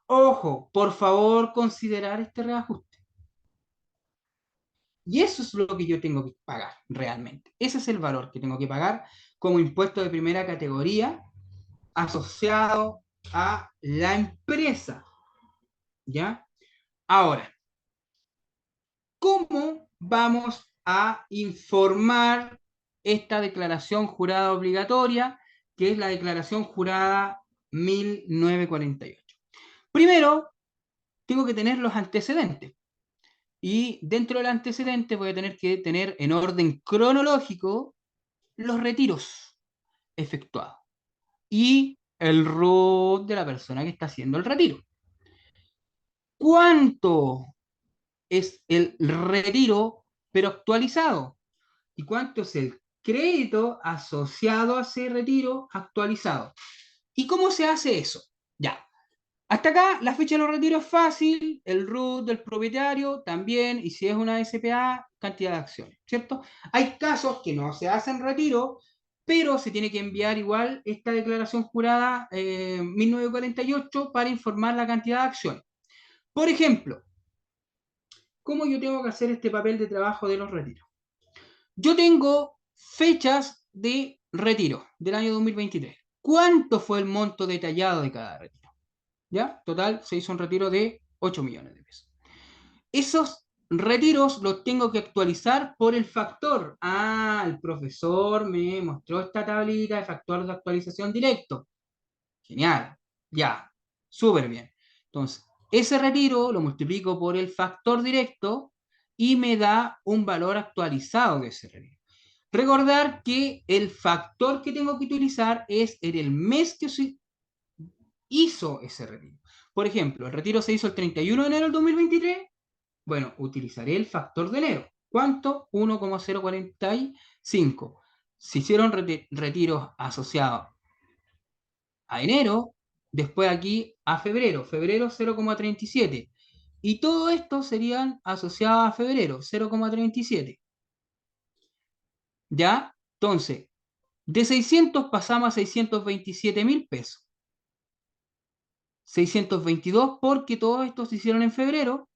S2: Ojo, por favor, considerar este reajuste. Y eso es lo que yo tengo que pagar realmente. Ese es el valor que tengo que pagar como impuesto de primera categoría asociado a la empresa. ¿Ya? Ahora, ¿cómo vamos a informar esta declaración jurada obligatoria, que es la declaración jurada 1948? Primero, tengo que tener los antecedentes. Y dentro del antecedente voy a tener que tener en orden cronológico los retiros efectuados y el RUT de la persona que está haciendo el retiro. ¿Cuánto es el retiro, pero actualizado? ¿Y cuánto es el crédito asociado a ese retiro actualizado? ¿Y cómo se hace eso? Ya. Hasta acá la fecha de los retiros es fácil, el RUT del propietario también, y si es una SPA, cantidad de acciones, ¿cierto? Hay casos que no se hacen retiro, pero se tiene que enviar igual esta declaración jurada 1948 para informar la cantidad de acciones. Por ejemplo, ¿cómo yo tengo que hacer este papel de trabajo de los retiros? Yo tengo fechas de retiro del año 2023. ¿Cuánto fue el monto detallado de cada retiro? ¿Ya? Total, se hizo un retiro de 8 millones de pesos. Esos retiros los tengo que actualizar por el factor. Ah, el profesor me mostró esta tablita de factor de actualización directo. Genial. Ya. Súper bien. Entonces, ese retiro lo multiplico por el factor directo y me da un valor actualizado de ese retiro. Recordar que el factor que tengo que utilizar es en el mes que se hizo ese retiro. Por ejemplo, el retiro se hizo el 31 de enero del 2023. Bueno, utilizaré el factor de enero. ¿Cuánto? 1,045. Se hicieron retiros asociados a enero, después aquí a febrero. Febrero 0,37. Y todo esto serían asociados a febrero, 0,37. ¿Ya? Entonces, de 600 pasamos a 627.000 pesos. 622 porque todos estos se hicieron en febrero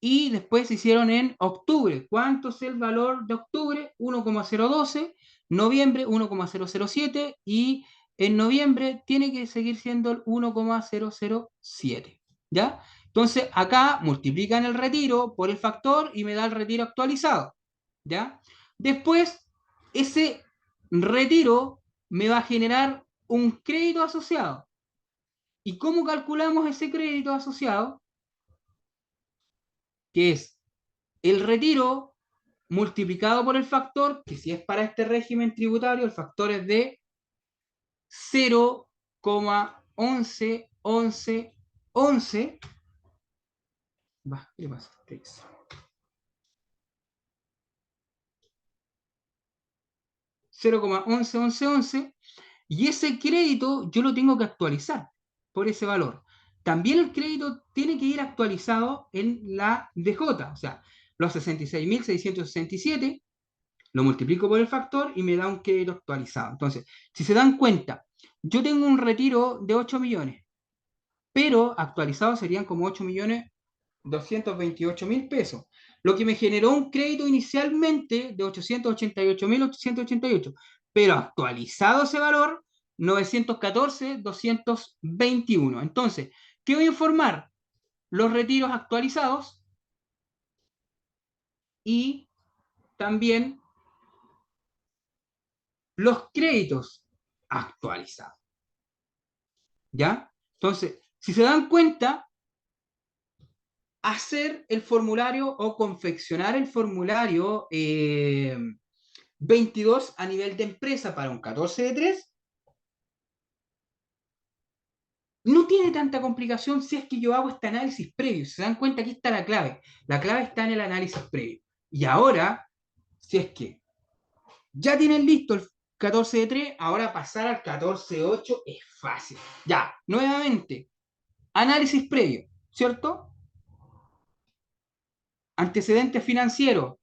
S2: y después se hicieron en octubre. ¿Cuánto es el valor de octubre? 1,012, noviembre 1,007 y en noviembre tiene que seguir siendo el 1,007. ¿Ya? Entonces acá multiplican el retiro por el factor y me da el retiro actualizado. ¿Ya? Después, ese retiro me va a generar un crédito asociado. ¿Y cómo calculamos ese crédito asociado? Que es el retiro multiplicado por el factor, que si es para este régimen tributario, el factor es de 0,111111. ¿Qué pasa? 0,111111. Y ese crédito yo lo tengo que actualizar por ese valor. También el crédito tiene que ir actualizado en la DJ, o sea, los 66.667 lo multiplico por el factor y me da un crédito actualizado. Entonces, si se dan cuenta, yo tengo un retiro de 8 millones, pero actualizado serían como 8.228.000 pesos, lo que me generó un crédito inicialmente de 888.888, pero actualizado ese valor, 914.221. Entonces, ¿qué voy a informar? Los retiros actualizados y también los créditos actualizados. ¿Ya? Entonces, si se dan cuenta, hacer el formulario o confeccionar el formulario 22 a nivel de empresa para un 14 de 3 no tiene tanta complicación si es que yo hago este análisis previo. Si se dan cuenta, aquí está la clave. La clave está en el análisis previo. Y ahora, si es que ya tienen listo el 14 de 3, ahora pasar al 14 de 8 es fácil. Ya, nuevamente, análisis previo, ¿cierto? Antecedentes financieros,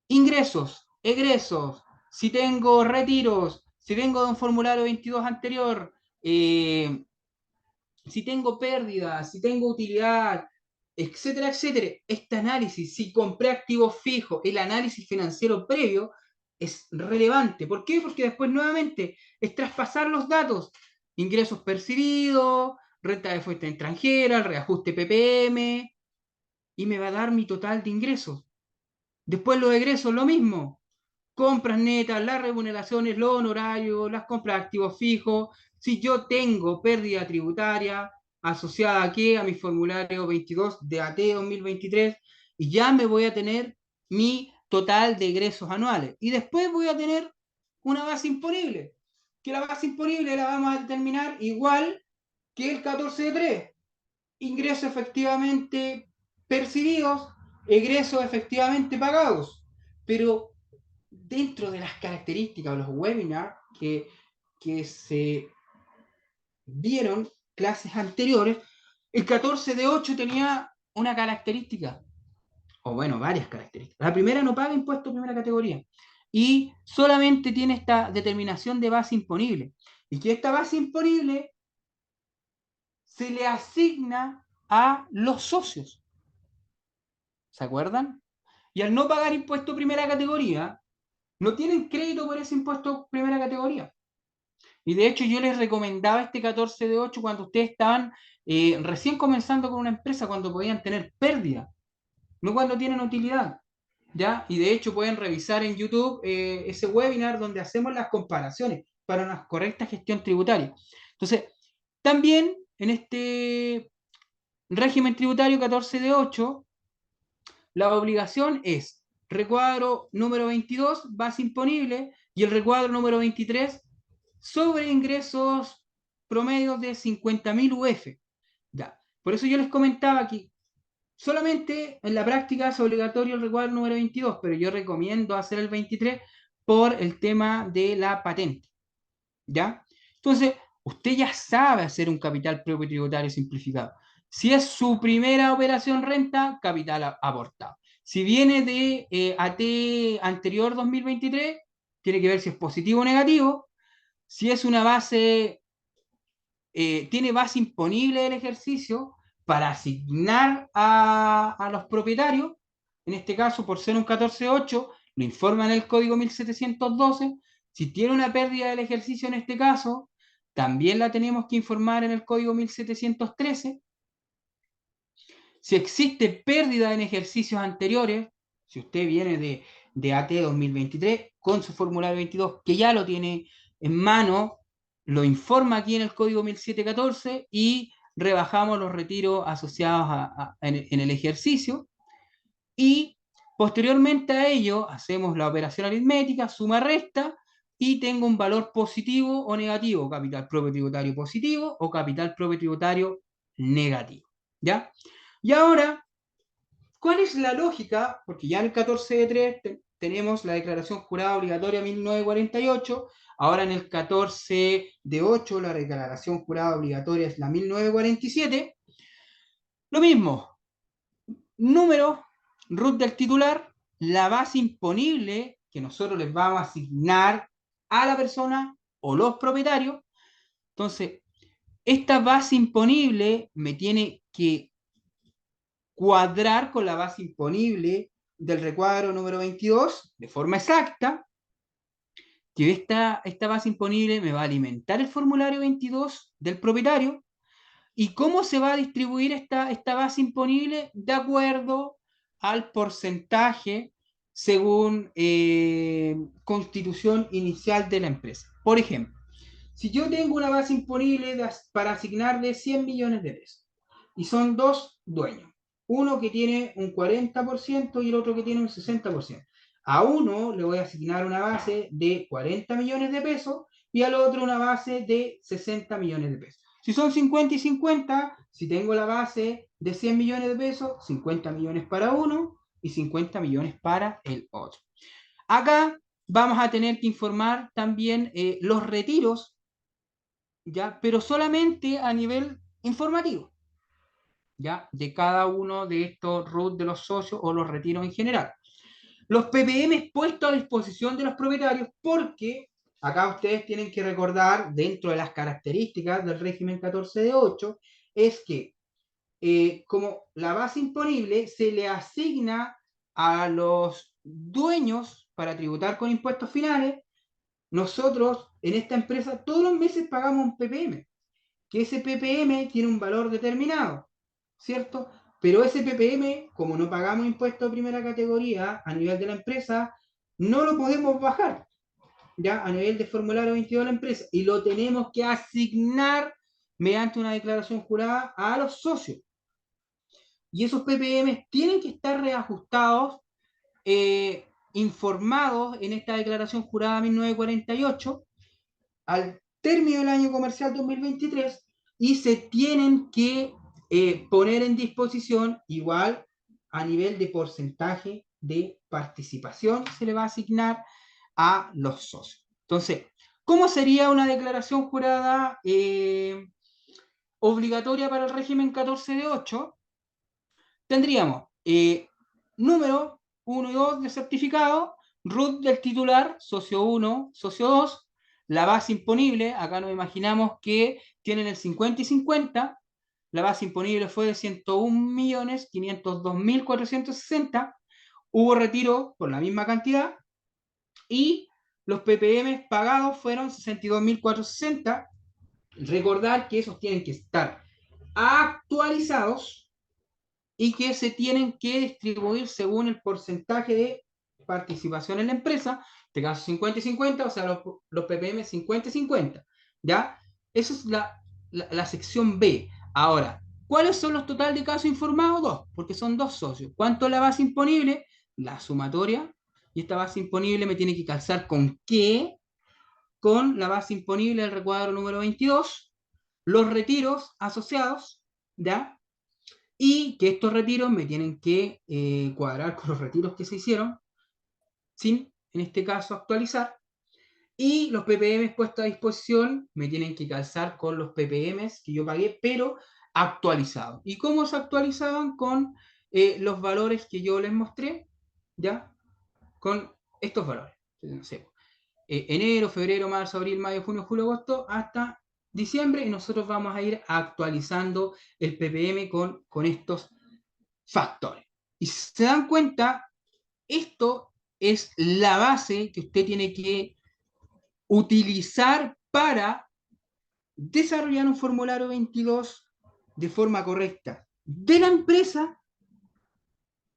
S2: ingresos, egresos, si tengo retiros, si vengo de un formulario 22 anterior, si tengo pérdidas, si tengo utilidad, etcétera, etcétera. Este análisis, si compré activos fijos, el análisis financiero previo es relevante. ¿Por qué? Porque después nuevamente es traspasar los datos, ingresos percibidos, renta de fuente extranjera, el reajuste PPM, y me va a dar mi total de ingresos. Después los egresos, lo mismo. Compras netas, las remuneraciones, los honorarios, las compras de activos fijos. Si yo tengo pérdida tributaria asociada a qué, a mi formulario 22 de AT 2023, y ya me voy a tener mi total de egresos anuales. Y después voy a tener una base imponible, que la base imponible la vamos a determinar igual que el 14 de 3. Ingresos efectivamente percibidos, egresos efectivamente pagados. Pero dentro de las características de los webinars que se vieron clases anteriores, el 14 de 8 tenía una característica, o bueno, varias características. La primera, no paga impuestos de primera categoría y solamente tiene esta determinación de base imponible, y que esta base imponible se le asigna a los socios. ¿Se acuerdan? Y al no pagar impuesto primera categoría, no tienen crédito por ese impuesto primera categoría. Y de hecho yo les recomendaba este 14 de 8 cuando ustedes estaban recién comenzando con una empresa, cuando podían tener pérdida, no cuando tienen utilidad. ¿Ya? Y de hecho pueden revisar en YouTube ese webinar donde hacemos las comparaciones para una correcta gestión tributaria. Entonces, también en este régimen tributario 14 de 8, la obligación es recuadro número 22, base imponible, y el recuadro número 23, sobre ingresos promedios de 50.000 UF. Ya. Por eso yo les comentaba que solamente en la práctica es obligatorio el recuadro número 22, pero yo recomiendo hacer el 23 por el tema de la patente. ¿Ya? Entonces, usted ya sabe hacer un capital propio tributario simplificado. Si es su primera operación renta, capital aportado. Si viene de AT anterior 2023, tiene que ver si es positivo o negativo. Si es una base, tiene base imponible del ejercicio para asignar a los propietarios, en este caso por ser un 14.8, lo informa en el código 1712. Si tiene una pérdida del ejercicio en este caso, también la tenemos que informar en el código 1713. Si existe pérdida en ejercicios anteriores, si usted viene de AT 2023 con su formulario 22, que ya lo tiene en mano, lo informa aquí en el código 1714 y rebajamos los retiros asociados en el ejercicio. Y posteriormente a ello hacemos la operación aritmética, suma-resta, y tengo un valor positivo o negativo, capital propio tributario positivo o capital propio tributario negativo. ¿Ya? Y ahora, ¿cuál es la lógica? Porque ya en el 14 de 3 tenemos la declaración jurada obligatoria 1948, ahora en el 14 de 8 la declaración jurada obligatoria es la 1947. Lo mismo, número, RUT del titular, la base imponible que nosotros les vamos a asignar a la persona o los propietarios. Entonces, esta base imponible me tiene que cuadrar con la base imponible del recuadro número 22 de forma exacta, que esta base imponible me va a alimentar el formulario 22 del propietario. ¿Y cómo se va a distribuir esta base imponible? De acuerdo al porcentaje según constitución inicial de la empresa. Por ejemplo, si yo tengo una base imponible para asignar de 100 millones de pesos y son dos dueños, uno que tiene un 40% y el otro que tiene un 60%. A uno le voy a asignar una base de 40 millones de pesos y al otro una base de 60 millones de pesos. Si son 50 y 50, si tengo la base de 100 millones de pesos, 50 millones para uno y 50 millones para el otro. Acá vamos a tener que informar también los retiros, ¿ya? Pero solamente a nivel informativo, ¿ya? De cada uno de estos RUT de los socios o los retiros en general. Los ppm puestos a disposición de los propietarios, porque acá ustedes tienen que recordar, dentro de las características del régimen 14 de 8, es que como la base imponible se le asigna a los dueños para tributar con impuestos finales. Nosotros en esta empresa todos los meses pagamos un ppm, que ese ppm tiene un valor determinado, ¿cierto? Pero ese ppm, como no pagamos impuestos de primera categoría a nivel de la empresa, no lo podemos bajar, ya a nivel de formulario 22 de la empresa, y lo tenemos que asignar mediante una declaración jurada a los socios. Y esos ppm tienen que estar reajustados, informados en esta declaración jurada 1948 al término del año comercial 2023, y se tienen que poner en disposición igual a nivel de porcentaje de participación se le va a asignar a los socios. Entonces, ¿cómo sería una declaración jurada obligatoria para el régimen 14 de 8? Tendríamos número 1 y 2 de certificado, RUT del titular, socio 1, socio 2, la base imponible, acá nos imaginamos que tienen el 50 y 50, la base imponible fue de 101.502.460, hubo retiro por la misma cantidad, y los ppm pagados fueron 62.460. Recordar que esos tienen que estar actualizados y que se tienen que distribuir según el porcentaje de participación en la empresa, en este caso 50 y 50, o sea, los ppm 50 y 50, ¿ya? Esa es la sección B. Ahora, ¿cuáles son los totales de casos informados? Dos, porque son dos socios. ¿Cuánto es la base imponible? La sumatoria, y esta base imponible me tiene que calzar con qué, con la base imponible del recuadro número 22, los retiros asociados, ¿ya? Y que estos retiros me tienen que cuadrar con los retiros que se hicieron, sin, en este caso, actualizar. Y los ppm puestos a disposición me tienen que calzar con los ppm que yo pagué, pero actualizados. ¿Y cómo se actualizaban? Con los valores que yo les mostré, ¿ya? Con estos valores. No sé, enero, febrero, marzo, abril, mayo, junio, julio, agosto, hasta diciembre, y nosotros vamos a ir actualizando el ppm con estos factores. Y si se dan cuenta, esto es la base que usted tiene que utilizar para desarrollar un formulario 22 de forma correcta de la empresa,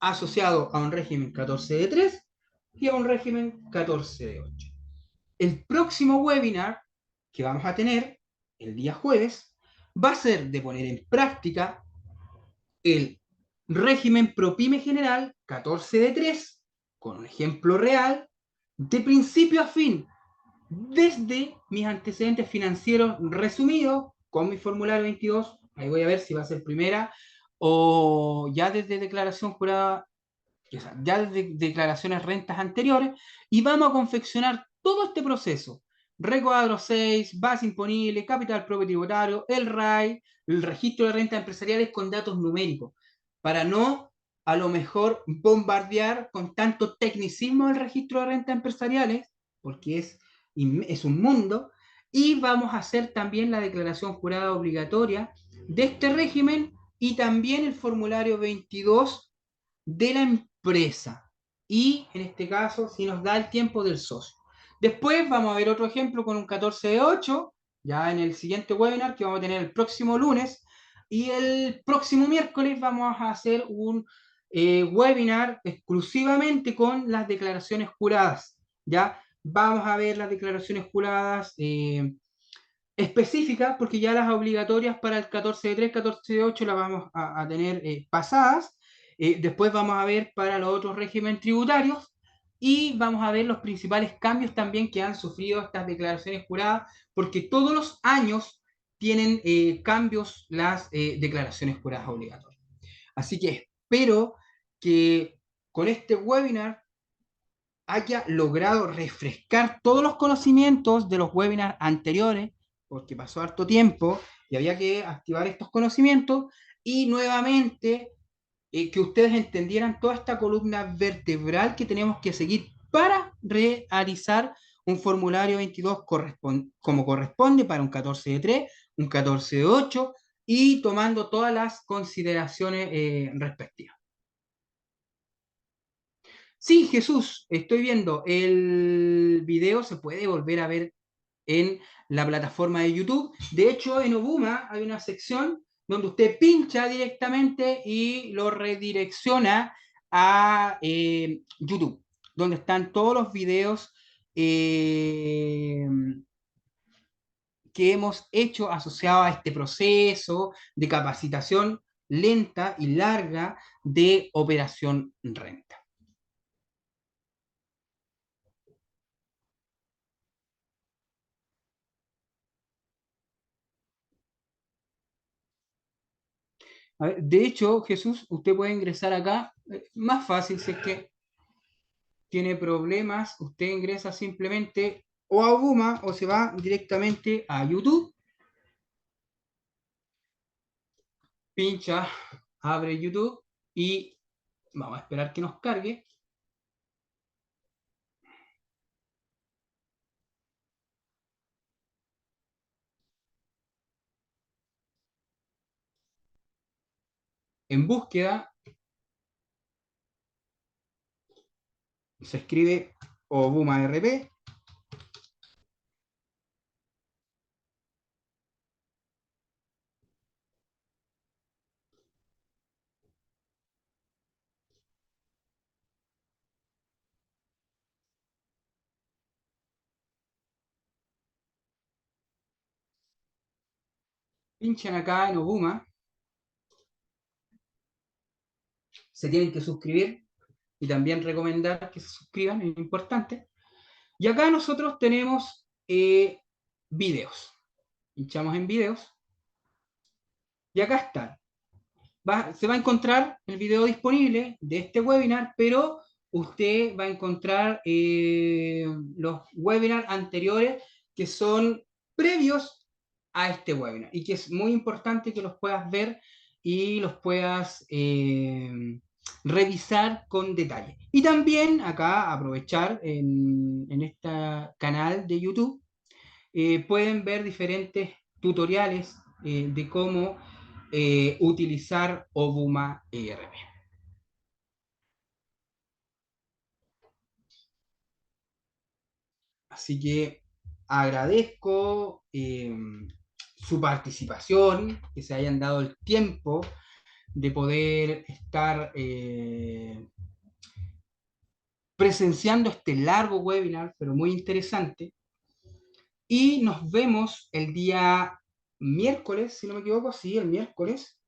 S2: asociado a un régimen 14 de 3 y a un régimen 14 de 8. El próximo webinar que vamos a tener el día jueves va a ser de poner en práctica el régimen ProPyme general 14 de 3 con un ejemplo real de principio a fin, desde mis antecedentes financieros resumidos con mi formulario 22, ahí voy a ver si va a ser primera, o ya desde declaración jurada, o sea, ya desde declaraciones rentas anteriores, y vamos a confeccionar todo este proceso. Recuadro 6, base imponible, capital propio tributario, el RAI, el registro de rentas empresariales con datos numéricos, para no a lo mejor bombardear con tanto tecnicismo el registro de rentas empresariales, porque es un mundo, y vamos a hacer también la declaración jurada obligatoria de este régimen y también el formulario 22 de la empresa, y en este caso si nos da el tiempo del socio. Después vamos a ver otro ejemplo con un 14 de 8, ya en el siguiente webinar que vamos a tener el próximo lunes, y el próximo miércoles vamos a hacer un webinar exclusivamente con las declaraciones juradas, ¿ya? Vamos a ver las declaraciones juradas específicas, porque ya las obligatorias para el 14 de 3, 14 de 8 las vamos a tener pasadas. Después vamos a ver para los otros regímenes tributarios, y vamos a ver los principales cambios también que han sufrido estas declaraciones juradas, porque todos los años tienen cambios las declaraciones juradas obligatorias. Así que espero que con este webinar haya logrado refrescar todos los conocimientos de los webinars anteriores, porque pasó harto tiempo y había que activar estos conocimientos, y nuevamente que ustedes entendieran toda esta columna vertebral que tenemos que seguir para realizar un formulario 22 como corresponde para un 14 de 3, un 14 de 8 y tomando todas las consideraciones respectivas. Sí, Jesús, estoy viendo el video, se puede volver a ver en la plataforma de YouTube. De hecho, en Obuma hay una sección donde usted pincha directamente y lo redirecciona a YouTube, donde están todos los videos que hemos hecho asociados a este proceso de capacitación lenta y larga de operación renta. A ver, de hecho, Jesús, usted puede ingresar acá, más fácil si es que tiene problemas, usted ingresa simplemente o a Obuma o se va directamente a YouTube, pincha, abre YouTube y vamos a esperar que nos cargue. En búsqueda se escribe Obuma RP. Pinchan acá en Obuma, se tienen que suscribir y también recomendar que se suscriban, es importante. Y acá nosotros tenemos videos. Pinchamos en videos y acá están. Se va a encontrar el video disponible de este webinar, pero usted va a encontrar los webinars anteriores que son previos a este webinar y que es muy importante que los puedas ver y los puedas revisar con detalle. Y también acá aprovechar en este canal de YouTube, pueden ver diferentes tutoriales de cómo utilizar Obuma ERP. Así que agradezco su participación, que se hayan dado el tiempo de poder estar presenciando este largo webinar, pero muy interesante. Y nos vemos el día miércoles, si no me equivoco, sí, el miércoles,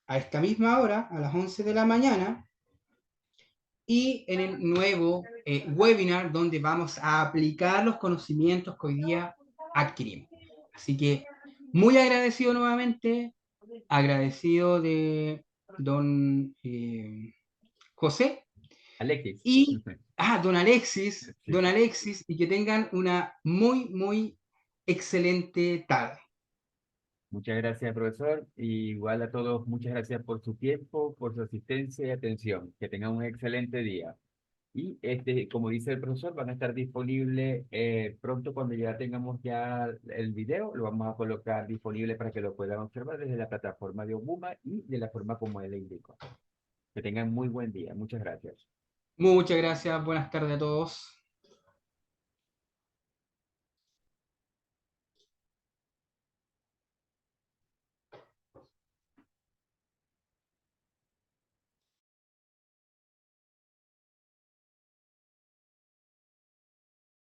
S2: a esta misma hora, a las 11 de la mañana, y en el nuevo webinar donde vamos a aplicar los conocimientos que hoy día adquirimos. Así que muy agradecido nuevamente, agradecido de don José
S1: Alexis.
S2: y
S1: Sí.
S2: don Alexis, y que tengan una muy, muy excelente tarde.
S1: Muchas gracias, profesor. Y igual a todos, muchas gracias por su tiempo, por su asistencia y atención. Que tengan un excelente día. Y como dice el profesor, van a estar disponibles pronto cuando ya tengamos ya el video, lo vamos a colocar disponible para que lo puedan observar desde la plataforma de Obuma y de la forma como él le indicó. Que tengan muy buen día. Muchas gracias.
S2: Muchas gracias, buenas tardes a todos.